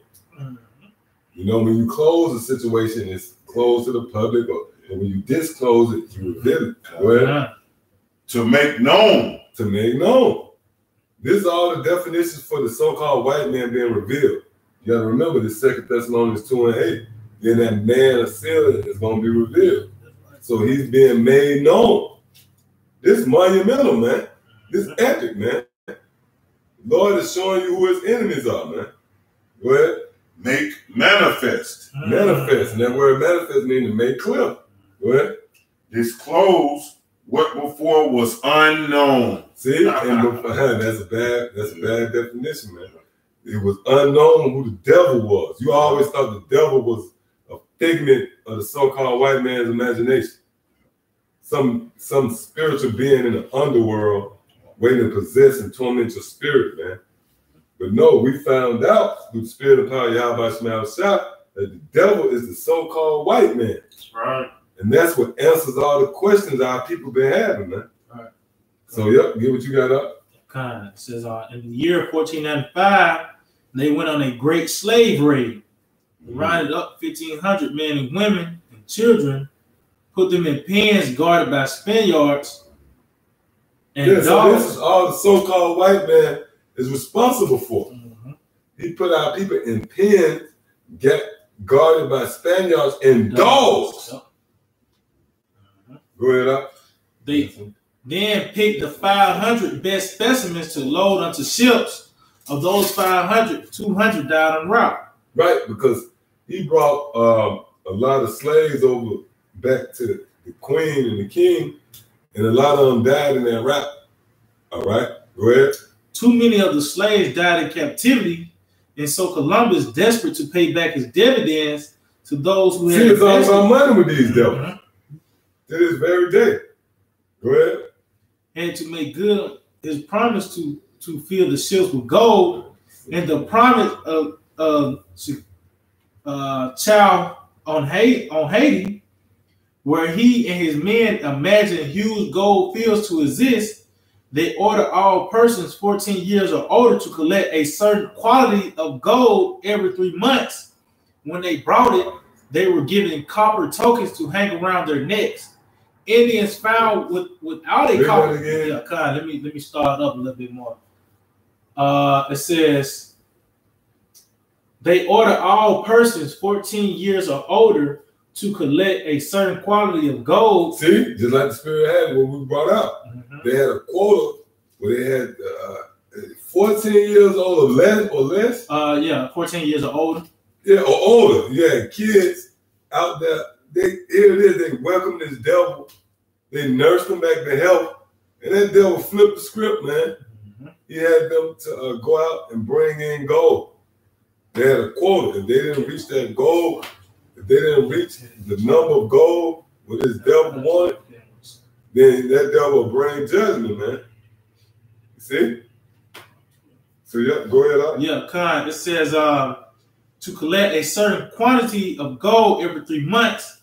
You know, when you close a situation, it's closed to the public, and when you disclose it, you reveal it. Go ahead. To make known. To make known. This is all the definitions for the so-called white man being revealed. You got to remember this 2 Thessalonians 2 and 8. Then that man of sin is going to be revealed. So he's being made known. This is monumental, man. This is epic, man. Lord is showing you who his enemies are, man. Go ahead. Make manifest. Manifest. And that word manifest means to make clear. Go ahead. Disclose what before was unknown. See, and that's a bad definition, man. It was unknown who the devil was. You always thought the devil was a figment of the so-called white man's imagination. Some spiritual being in the underworld waiting to possess and torment your spirit, man. But no, we found out through the spirit of power, Yahweh Shema Shah, that the devil is the so-called white man. That's right. And that's what answers all the questions our people been having, man. Right. So, yep, get what you got up. It says, in the year 1495, they went on a great slave raid. They rounded up 1,500 men and women and children, put them in pens guarded by Spaniards. And yeah, so this is all the so-called white man is responsible for. He put our people in pens, guarded by Spaniards and dogs. Go ahead, up. They then picked the 500 best specimens to load onto ships. Of those 500, 200 died en route. Right, because he brought a lot of slaves over back to the queen and the king, and a lot of them died in that route. All right, go ahead. Too many of the slaves died in captivity, and so Columbus, desperate to pay back his dividends to those who had it's all about money with these devils. To this very day. Go ahead. And to make good his promise to fill the ships with gold, and the promise of Chow on Haiti, where he and his men imagined huge gold fields to exist. They ordered all persons 14 years or older to collect a certain quantity of gold every 3 months. When they brought it, they were given copper tokens to hang around their necks. Indians found without a copper. Yeah, let me start up a little bit more. It says they order all persons 14 years or older to collect a certain quantity of gold. See, just like the spirit had what we brought out. They had a quota where they had 14 years old or less. Yeah, 14 years or older. Yeah, or older. Yeah, kids out there. Here it is. They welcome this devil. They nursed them back to health, and that devil flipped the script, man. He had them to go out and bring in gold. They had a quota. If they didn't reach that gold, if they didn't reach the number of gold what this devil wanted, then that devil will bring judgment, man. You see? So yeah, go ahead. Up. Yeah, it says to collect a certain quantity of gold every 3 months.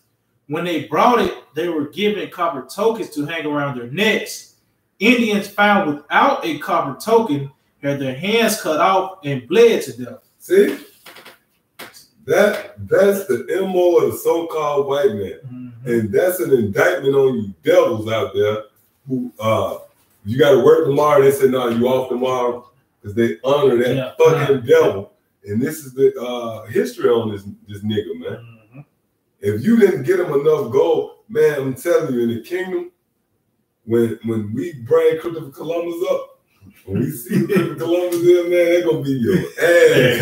When they brought it, they were given copper tokens to hang around their necks. Indians found without a copper token had their hands cut off and bled to death. See? That's the MO of the so-called white man. And that's an indictment on you devils out there who you got to work tomorrow. They say, no, you off tomorrow because they honor that fucking devil. And this is the history on this nigga, man. If you didn't get him enough gold, man, I'm telling you, in the kingdom, when we bring Christopher Columbus up, when we see Christopher Columbus there, man, they're going to be your ass.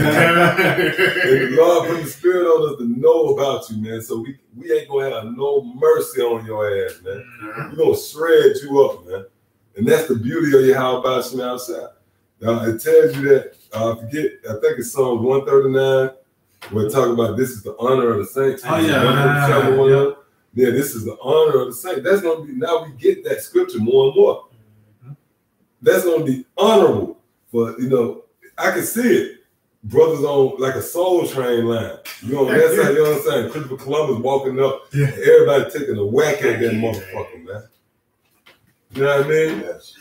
And the Lord put the spirit on us to know about you, man. So we ain't going to have no mercy on your ass, man. We're going to shred you up, man. And that's the beauty of your how about you outside. Now, it tells you that, I think it's Psalms 139, where it talks about this is the honor of the saints. Oh, yeah. Yeah, this is the honor of the saints. That's going to be, now we get that scripture more and more. That's going to be honorable. But, you know, I can see it. Brothers on like a soul train line. You know, that's how, you know what I'm saying? Christopher Columbus walking up, everybody taking a whack at that motherfucker, man. You know what I mean? That's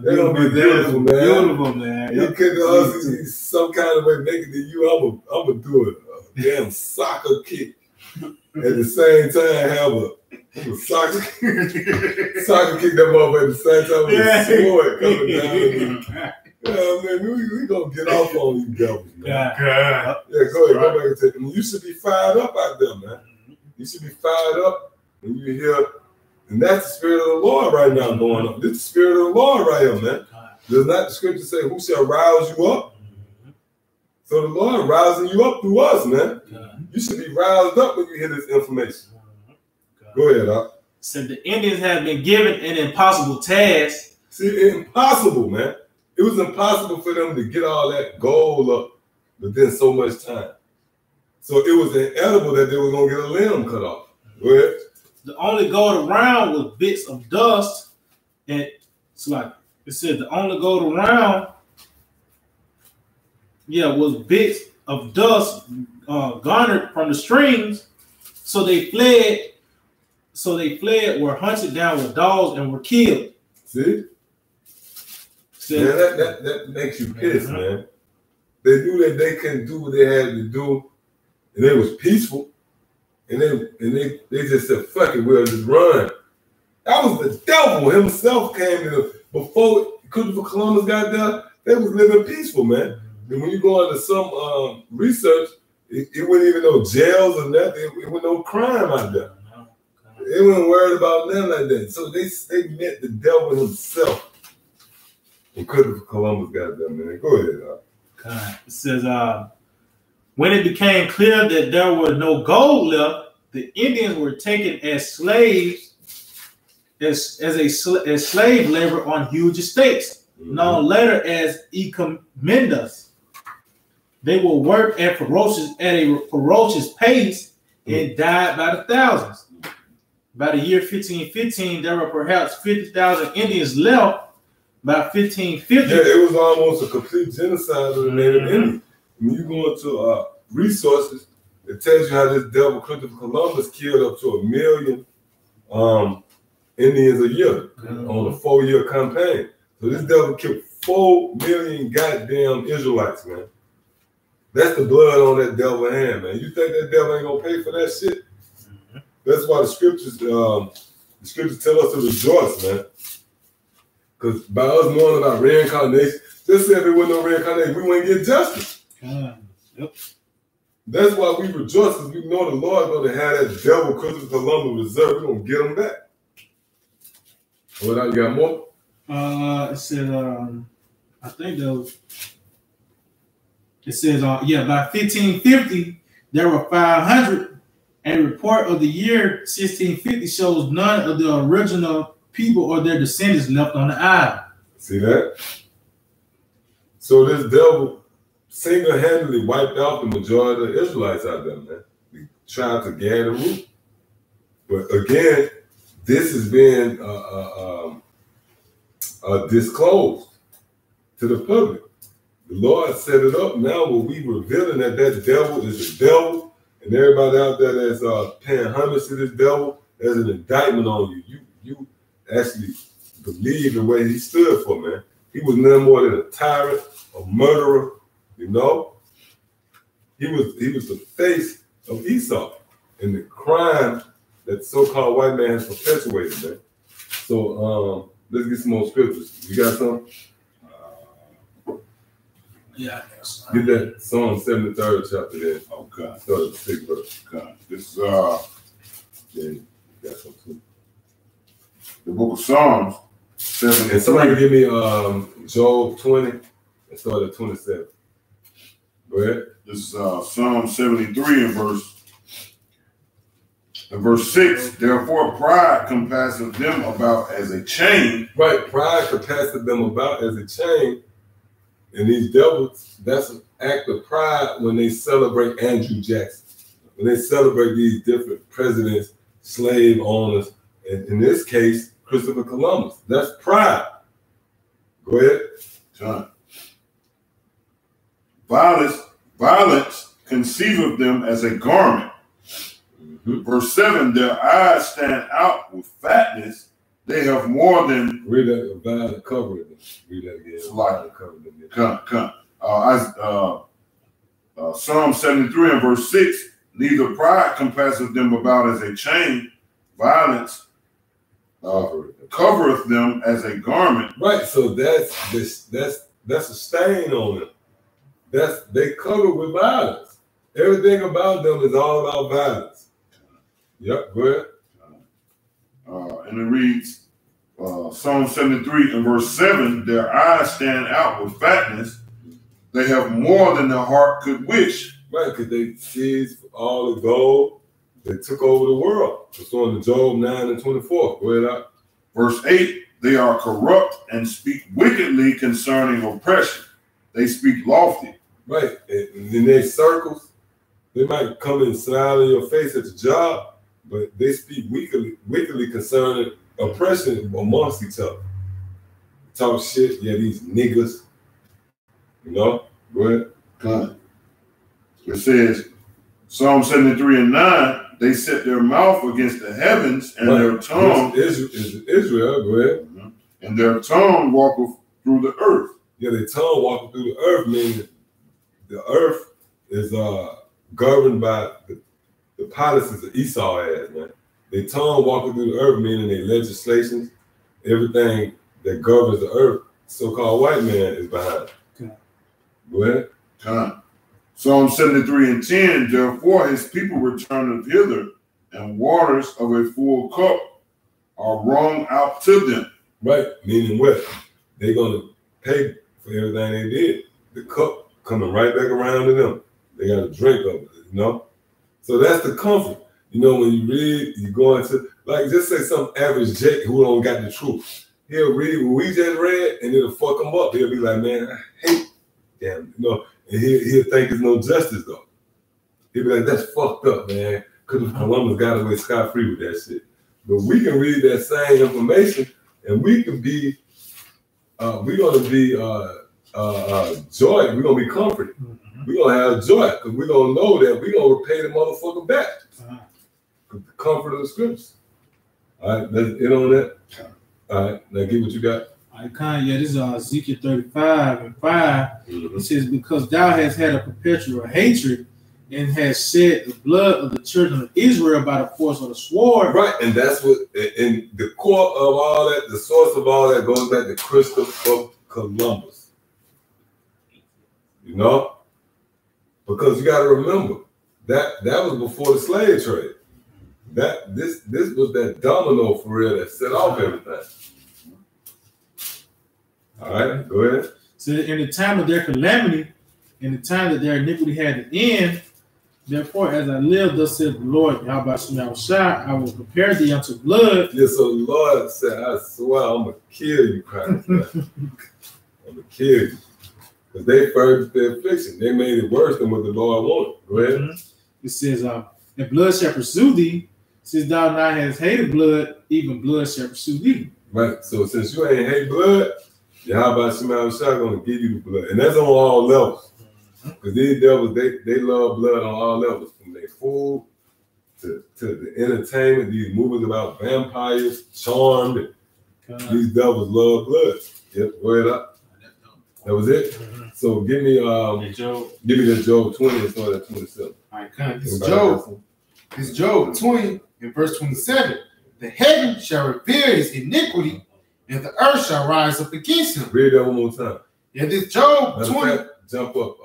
gonna be beautiful, man. Beautiful, man. You can some kind of way make it to you. I'm gonna do a damn soccer kick. At the same time, have a soccer kick that motherfucker at the same time with a sword coming down. Yeah, man, we gonna get off on you devils, man. Yeah, go ahead, go back and take them. You should be fired up out there, man. You should be fired up when you hear, and that's the spirit of the Lord right now going on. This is the spirit of the Lord right here, man. Does not the scripture say, who shall rouse you up? So the Lord rousing you up through us, man. You should be roused up when you hear this information. Go ahead, Doc. So the Indians have been given an impossible task. See, impossible, man. It was impossible for them to get all that gold up within so much time. So it was inedible that they were going to get a limb cut off. Go ahead. The only gold around was bits of dust. And it's like, it said the only gold around, was bits of dust garnered from the streams. So they fled, were hunted down with dogs, and were killed. See? Man, that makes you pissed, man. They knew that they couldn't do what they had to do, and it was peaceful. And they just said, fuck it, we'll just run. That was the devil himself came in. Before Christopher Columbus got there, they was living peaceful, man. And when you go into some research, it wasn't even no jails or nothing. It was no crime out there. They weren't worried about nothing like that. So they met the devil himself. When Christopher Columbus got there, man. Go ahead. It says, when it became clear that there was no gold left, the Indians were taken as slaves, as slave labor on huge estates, known later as encomiendas. They will work at a ferocious pace and died by the thousands. By the year 1515, there were perhaps 50,000 Indians left. By 1550, it was almost a complete genocide of the Native Indians. When you go into resources, it tells you how this devil Christopher Columbus killed up to 1 million Indians a year on a 4-year campaign. So this devil killed 4 million goddamn Israelites, man. That's the blood on that devil hand, man. You think that devil ain't gonna pay for that shit? That's why the scriptures tell us to rejoice, man. Because by us knowing about reincarnation, just say if there wasn't no reincarnation, we wouldn't get justice. That's why we rejoice, because we know the Lord going to have that devil Christopher Columbus reserved. We're going to get him back. What else? You got more? It said, I think those. It says, by 1550, there were 500. A report of the year 1650 shows none of the original people or their descendants left on the island. See that? So this devil single-handedly wiped out the majority of the Israelites out there, man. They tried to gather root. But again, this is being disclosed to the public. The Lord set it up now where we revealing that devil is the devil, and everybody out there that's paying homage to this devil, there's an indictment on you. You actually believe in what he stood for, man. He was nothing more than a tyrant, a murderer, you know? He was the face of Esau and the crime that the so-called white man has perpetuated, man. So let's get some more scriptures. You got some? Yeah, I guess. Get that Psalm 73rd chapter there. Okay. Start at the 6th verse. Okay. This is Yeah, you got some too. the book of Psalms 73. And somebody give me Job 20 and start at 27. Go ahead. This is Psalm 73 and verse 6. Therefore pride compasseth them about as a chain. Right, pride compasseth them about as a chain. And these devils, that's an act of pride when they celebrate Andrew Jackson. When they celebrate these different presidents, slave owners, and in this case, Christopher Columbus. That's pride. Go ahead. John. Violence conceiveth them as a garment. Mm-hmm. Verse 7, their eyes stand out with fatness. They have more than... Read that, violent covering them. Read that again. Violent covering them. Psalm 73 and verse 6, neither pride compasseth them about as a chain, violence covereth them as a garment. Right, so that's a stain on them. They cover with violence. Everything about them is all about violence. Yep, go ahead. And it reads, Psalm 73 and verse 7, their eyes stand out with fatness. They have more than their heart could wish. Right, because they seized all the gold. They took over the world. It's on the Job 9 and 24. Go ahead out. Verse 8, they are corrupt and speak wickedly concerning oppression. They speak lofty. Right, and in their circles, they might come and smile in your face at the job, but they speak wickedly concerning oppression amongst each other. Talk shit, yeah, these niggas. You know? Go ahead. God. It says, Psalm 73 and 9, they set their mouth against the heavens, and their tongue is Israel. Go ahead. And their tongue walketh through the earth. Yeah, their tongue walking through the earth, meaning the earth is governed by the policies that Esau has, man. Their tongue walking through the earth, meaning their legislations, everything that governs the earth, so-called white man is behind. Okay. Go ahead. Psalm 73 and 10, therefore his people returneth hither, and waters of a full cup are wrung out to them. Right, meaning what? They're going to pay for everything they did. The cup coming right back around to them. They got to drink of it, you know? So that's the comfort. You know, when you read, you go into, like, just say some average Jake who don't got the truth. He'll read what we just read, and it'll fuck him up. He'll be like, man, I hate them, you know? And he'll think there's no justice, though. He'll be like, that's fucked up, man. Because Columbus got away scot-free with that shit. But we can read that same information, and we can be, we're going to be joy. We're going to be comforted. Mm-hmm. We're going to have joy, because we're going to know that we're going to repay the motherfucker back. The comfort of the scriptures. All right, let's end on that. All right, now get what you got. All right, this is Ezekiel 35 and 5. Mm-hmm. It says, because thou hast had a perpetual hatred and hast shed the blood of the children of Israel by the force of the sword. Right, and that's what, in the core of all that, the source of all that goes back to Christopher Columbus. You know? Because you got to remember, that was before the slave trade. This was that domino for real that set off everything. All right, go ahead. So in the time of their calamity, in the time that their iniquity had to end, therefore, as I live, thus said the Lord, I will prepare thee unto blood. Yeah, so the Lord said, I swear I'm going to kill you, Christ. I'm going to kill you. Because they furthered their affliction. They made it worse than what the Lord wanted. Go ahead. Mm-hmm. It says, and blood shall pursue thee, since thou now hast hated blood, even blood shall pursue thee. Right, so since you ain't hate blood, Yahweh Shemai Shah going to give you the blood. And that's on all levels. Because these devils, they love blood on all levels. From their food to the entertainment, these movies about vampires, Charmed. These devils love blood. Yep, go ahead up. That was it. So give me the Job 20 and start at 27. All right, it's Job 20 and verse 27. The heaven shall reveal his iniquity, and the earth shall rise up against him. Read that one more time. Yeah, this Job 20. Jump up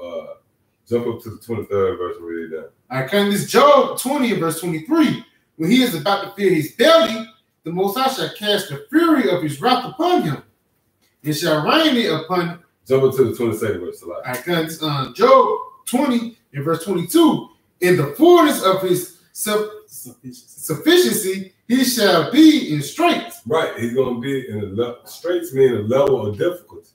to the 23rd verse and read that. All right, this Job 20 and verse 23. When he is about to fill his belly, the Most High shall cast the fury of his wrath upon him, and shall rain it upon. Jump up to the 22nd verse. All right, this Job 20 and verse 22. In the fullness of his sufficiency, he shall be in straits. Right, he's going to be in straits, meaning a level of difficulty.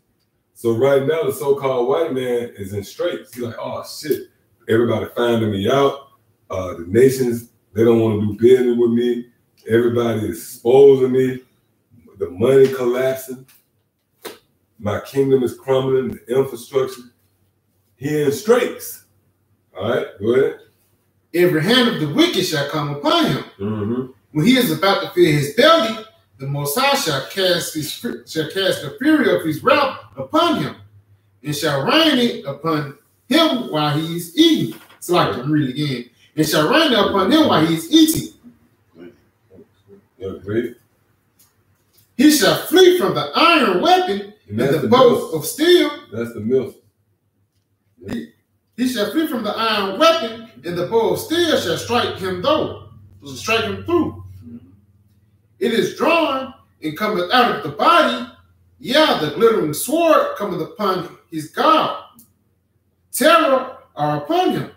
So right now, the so-called white man is in straits. He's like, oh shit, everybody finding me out. The nations, they don't want to do business with me. Everybody is exposing me. The money collapsing. My kingdom is crumbling. The infrastructure. He in straits. All right, go ahead. Every hand of the wicked shall come upon him. When he is about to fill his belly, the Most High shall cast the fury of his wrath upon him, and shall rain it upon him while he is eating. So I can read it again. And shall rain it upon him while he is eating. He shall flee from the iron weapon and the bow of steel. That's the milk. He shall flee from the iron weapon, and the bow of steel shall strike him through. It is drawn and cometh out of the body. Yeah, the glittering sword cometh upon his God. Terrors are upon him.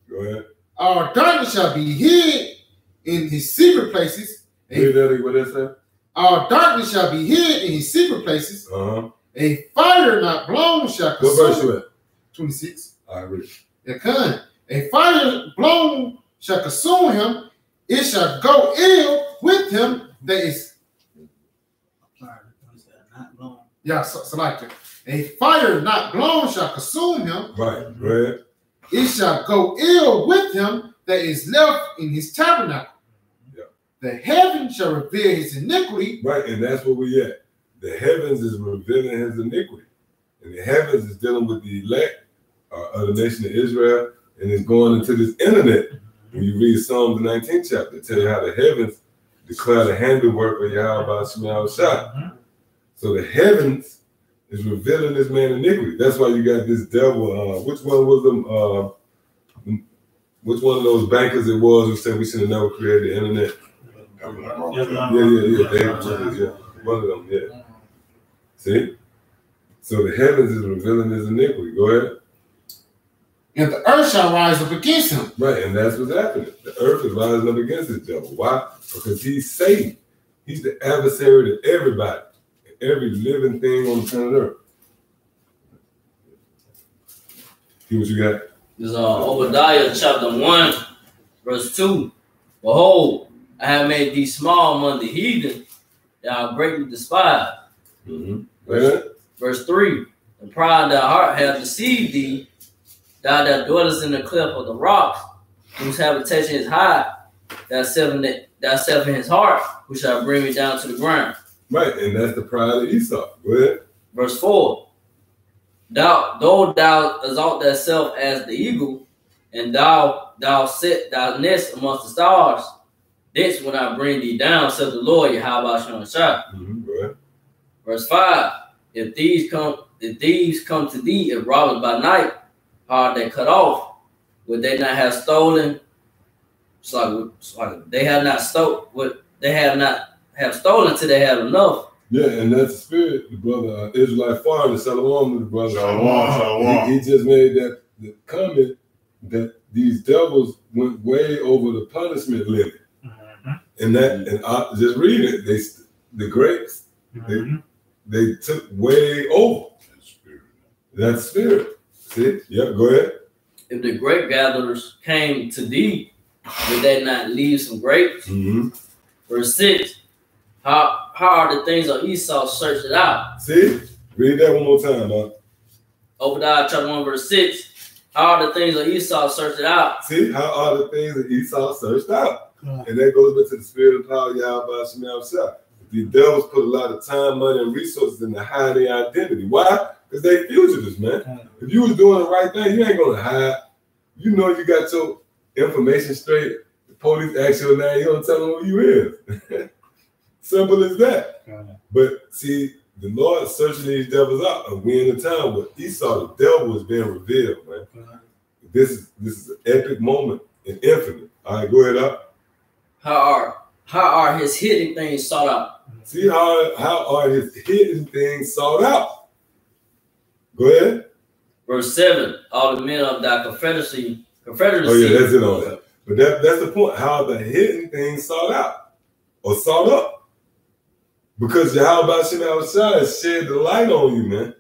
Go ahead. Our darkness shall be hid in his secret places. What that say? Our darkness shall be hid in his secret places. A fire not blown shall consume. What verse you at? 26. I read. A fire blown shall consume him. It shall go ill with him that is. Not blown. Yeah, so like that. A fire not blown shall consume him. Right, go ahead. It shall go ill with him that is left in his tabernacle. Yeah. The heaven shall reveal his iniquity. Right, and that's where we at. The heavens is revealing his iniquity. And the heavens is dealing with the elect of the nation of Israel, and it's going into this internet. When you read Psalm the 19th chapter, it tell you how the heavens declare the handiwork of Yahweh Shema Shah. So the heavens is revealing this man iniquity. That's why you got this devil. Which one was them? Which one of those bankers it was who said we should have never created the internet? Yeah. One of them, yeah. See? So the heavens is revealing his iniquity. Go ahead. And the earth shall rise up against him. Right, and that's what's happening. The earth is rising up against this devil. Why? Because he's Satan. He's the adversary to everybody, every living thing on the planet Earth. See what you got? This is Obadiah chapter 1, verse 2. Behold, I have made thee small among the heathen, that I greatly despise. Verse 3. The pride of thy heart hath deceived thee, thou that dwellest in the cleft of the rocks, whose habitation is high, thyself in his heart, who shall bring me down to the ground. Right, and that's the pride of Esau. Go ahead. Verse 4. Though thou exalt thyself as the eagle, and thou set thy nest amongst the stars, this when I bring thee down, said the Lord, Yahweh Shema Shah. Verse 5. If thieves come to thee, if robbers by night, how are they cut off? Would they not have stolen? It's like they have not stolen. They have not have stolen till they have enough. Yeah, and that's the spirit. The brother Israelite Farmer, Shalom, the brother. Shalom. He just made the comment that these devils went way over the punishment limit, and just read it. The grapes, they took way over. That's spirit. See? Yeah, go ahead. If the grape gatherers came to thee, would they not leave some grapes? Verse 6. How are the things of Esau searched it out? See? Read that one more time, huh? Obadiah chapter 1, verse 6. How are the things of Esau searched it out? See? How are the things that Esau searched out? And that goes back to the spirit of power, Yahweh Shema Shah. The devils put a lot of time, money, and resources into hiding their identity. Why? Because they fugitives, man. If you was doing the right thing, you ain't gonna hide. You know you got your information straight. The police ask your name, you don't tell them who you is. Simple as that. But see, the Lord is searching these devils out, and we in a time where Esau, the devil, was being revealed, man. This is an epic moment and infinite. All right, go ahead up. How are his hidden things sought out? See how are his hidden things sought out? Go ahead. Verse 7, all the men of thy confederacy. Oh yeah, that's it on that. But that's the point. How the hidden things sought out or sought up. Because Yahweh Shai has shed the light on you, man.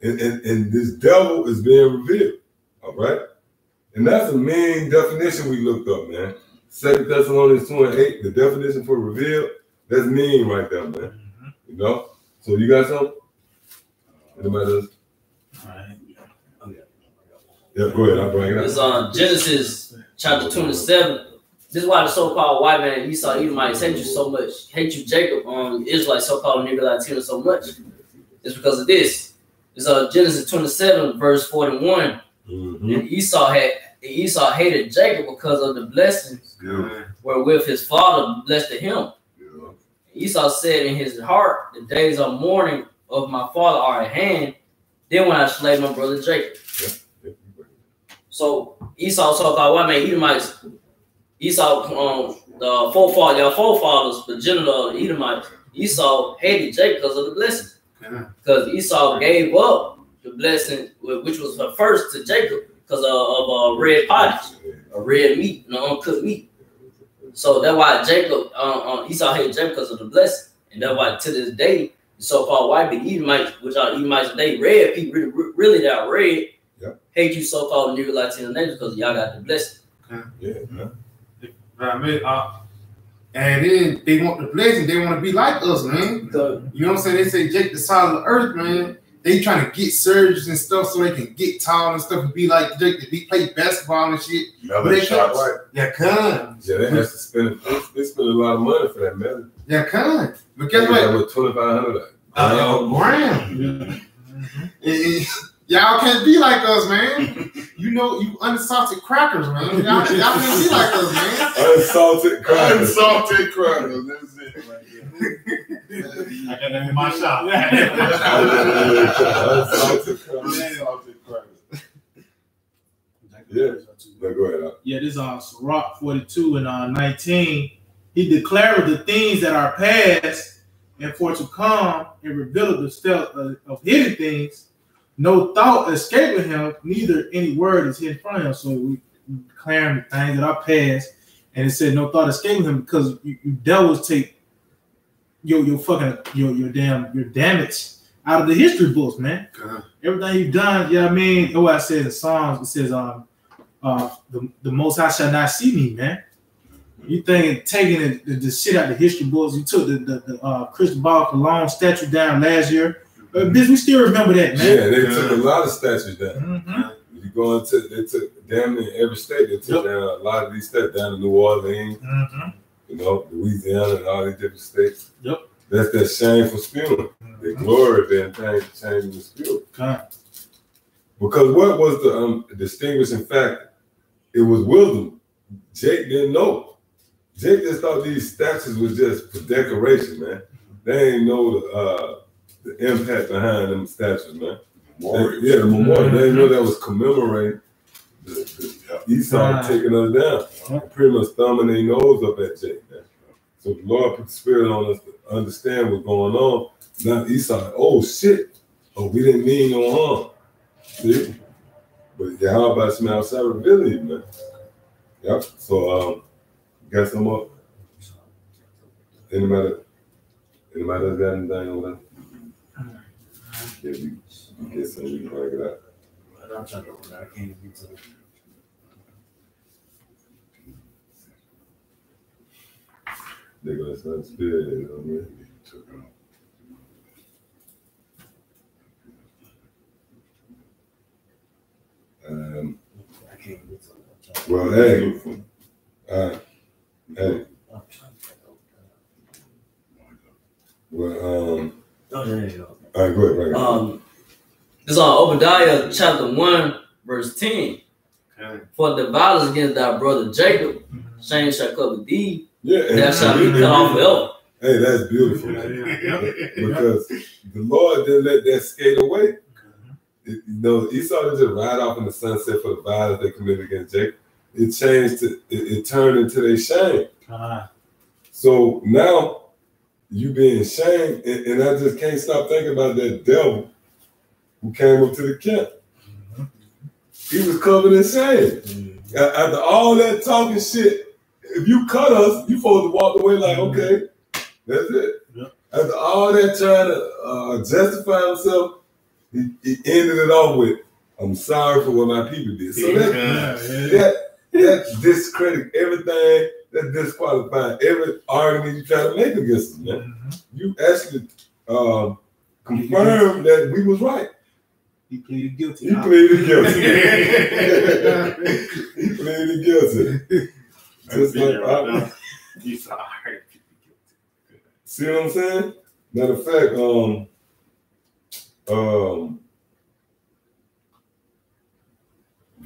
And this devil is being revealed. All right? And that's the main definition we looked up, man. 2 Thessalonians 2:8, the definition for revealed, that's mean right there, man. You know? So you got something? Anybody else? All right. Yeah, go ahead. I'll bring it up. It's on Genesis chapter 27. This is why the so-called white man Esau Edomites hate you so much. Hate you, Jacob, Israelites, so-called nigger Latino so much. It's because of this. It's Genesis 27, verse 41. And Esau hated Jacob because of the blessings wherewith his father blessed him. Esau said in his heart, the days of mourning of my father are at hand. Then when I slay my brother Jacob. So Esau, so-called white man Edomites, Esau, the forefathers, the genital Edomites, Esau hated Jacob because of the blessing. Because Esau gave up the blessing, which was her first to Jacob, because of red pottage, red meat, uncooked meat. So that's why Jacob, Esau hated Jacob because of the blessing. And that's why to this day, the so-called white people, Edomites, which are Edomites today, red people, really that red, hate you so-called Negro Latino natives because y'all got the blessing. And then they want the blessing. They want to be like us, man. You know what I'm saying? They say Jake the side of the earth, man. They trying to get surgeons and stuff so they can get tall and stuff and be like Jake, to play basketball and shit. But they shot right. Yeah, they have to spend. They spend a lot of money for that medal. Yeah, con. But guess what? With $2,500. Grand. Y'all can't be like us, man. You know, you unsalted crackers, man. Y'all can't be like us, man. Unsalted crackers. Unsalted crackers. That's it right there. I got that in my shop. Unsalted crackers. Yeah. Go ahead. Yeah, this is on Sirach 42 and 19. He declared the things that are past and for to come and revealed the stealth of hidden things. No thought escaping him, neither any word is hidden from him. So we declaring the things that are past, and it said no thought escaping him because you devils take your damage out of the history books, man. Everything you've done, yeah, I mean, what I said in the Psalms, it says the Most High shall not see me, man. You think taking the shit out of the history books? You took the Cristobal Colon statue down last year. Bitch, we still remember that, man. Yeah, they took a lot of statues down. You go into, they took damn near every state. They took down a lot of these states down to New Orleans, you know, Louisiana, and all these different states. That's that shameful spewing. The glory being changing the spewing. Because what was the distinguishing factor? It was wisdom. Jake didn't know. Jake just thought these statues was just for decoration, man. They ain't know the impact behind them statues, man. The memorial. They didn't know that was commemorating the Esau taking us down. Pretty much thumbing their nose up at Jake, man. So the Lord put the spirit on us to understand what's going on. Now Esau, oh shit. Oh, we didn't mean no harm. See? But Yahweh Shema outside revealing you, man. Yep. So got some more? Anybody else got anything on that? If you get some, you can bring it out. I'm trying to open that. I can't even get to it. They're gonna sound spirit, you know what I mean? I can't get to it. Well, hey. Hey. Well, Oh, there you go. all right, go ahead. This is on Obadiah chapter 1, verse 10. Okay. For the violence against thy brother Jacob, shame shall cover thee, Yeah, and that shall be cut off forever. Hey, that's beautiful, man. Because the Lord didn't let that skate away. Esau didn't just ride off in the sunset for the violence they committed against Jacob. It changed to, it turned into their shame. So now you being shamed, and I just can't stop thinking about that devil who came up to the camp. He was covered in shame. After all that talking shit, if you cut us, you supposed to walk away like, okay, that's it. After all that trying to justify himself, he ended it off with, I'm sorry for what my people did. So that discredit everything, that disqualified every argument you try to make against us, man. You actually confirmed that we was right. He pleaded guilty. He pleaded guilty. He pleaded guilty. Just like He's all right. see what I'm saying? Matter of fact,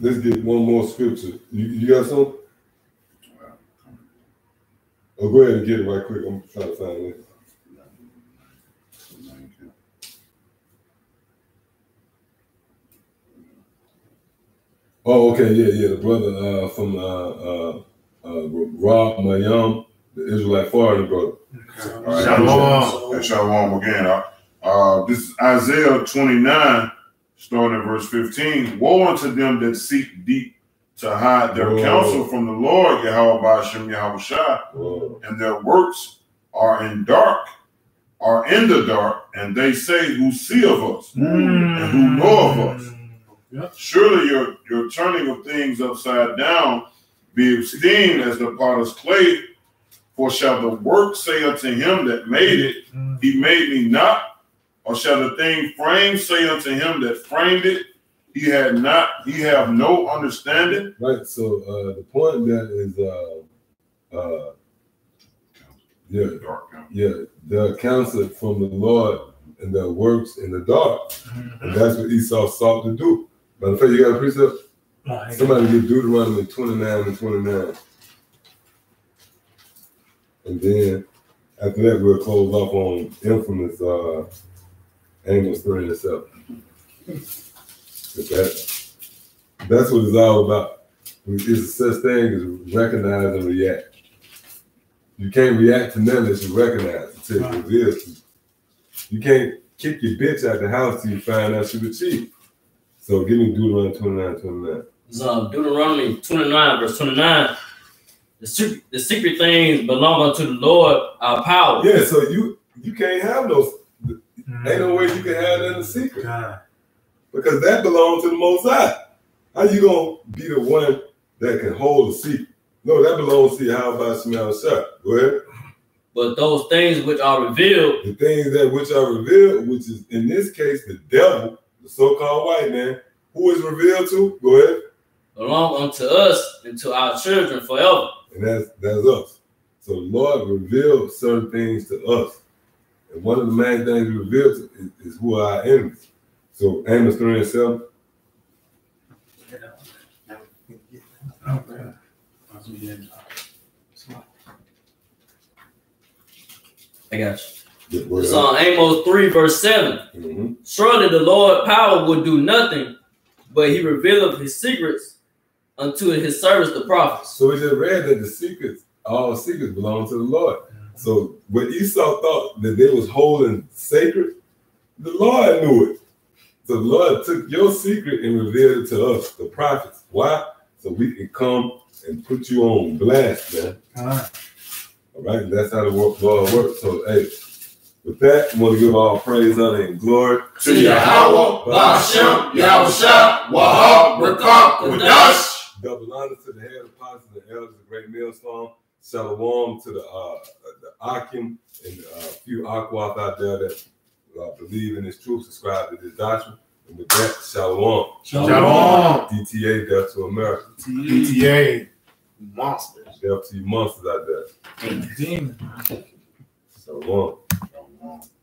let's get one more scripture. You got some? Oh, go ahead and get it right quick. I'm trying to find it. Oh, okay, yeah. The brother from Rob Mayam, the Israelite foreigner brother. Right, Shalom. Shalom again. This is Isaiah 29, starting at verse 15. Woe unto them that seek deep to hide their counsel from the Lord, Yahweh Ba'ashem Yahushua, and their works are in the dark, and they say, who see of us, and who know of us. Surely your turning of things upside down be esteemed as the potter's clay. For shall the work say unto him that made it, he made me not? Or shall the thing framed say unto him that framed it, he have no understanding? Right. So the point there is, the counsel from the Lord and their works in the dark, and that's what Esau sought to do. Matter of fact, you got a precept? Somebody get Deuteronomy 29 and 29. And then after that, we'll close off on infamous Amos 3 and 7. That's what it's all about. It's a such thing as recognize and react. You can't react to nothing that you recognize until it is. You can't kick your bitch out the house till you find out she was cheap. So give me Deuteronomy 29. So Deuteronomy 29, verse 29. The secret things belong unto the Lord, our power. Yeah, so you can't have those. Ain't no way you can have that in secret. Because that belongs to the Most High. How you gonna be the one that can hold a secret? No, that belongs to Yahweh Ba'ashem Yahushua. Go ahead. But those things which are revealed, the things that which are revealed, which is in this case the devil, the so-called white man, who is revealed to? Go ahead. Belong unto us and to our children forever. And that's us. So the Lord revealed certain things to us. And one of the main things he revealed is who are our enemies. So Amos 3 and 7. I got you. It's on Amos 3, verse 7. Surely the Lord power will do nothing, but he revealeth his secrets unto his servants, the prophets. So we just read that all secrets belong to the Lord. So when Esau thought that they was holding sacred, the Lord knew it. So the Lord took your secret and revealed it to us, the prophets. Why? So we can come and put you on blast, man. All right, that's how the Lord works. So, hey, with that, I want to give all praise, honor, and glory to Yahweh, Ba'ashem, Yahushua, Wahab, Rakam, Kadash. Double honor to the head apostles and elders of Great Millstone. Shalom to the Akim and a few Akwath out there that believe in this truth, subscribe to this doctrine. And with that, Shalom. Shalom. DTA, Death to America. DTA, monsters. Death to you monsters out there. Demon. Shalom. wrong.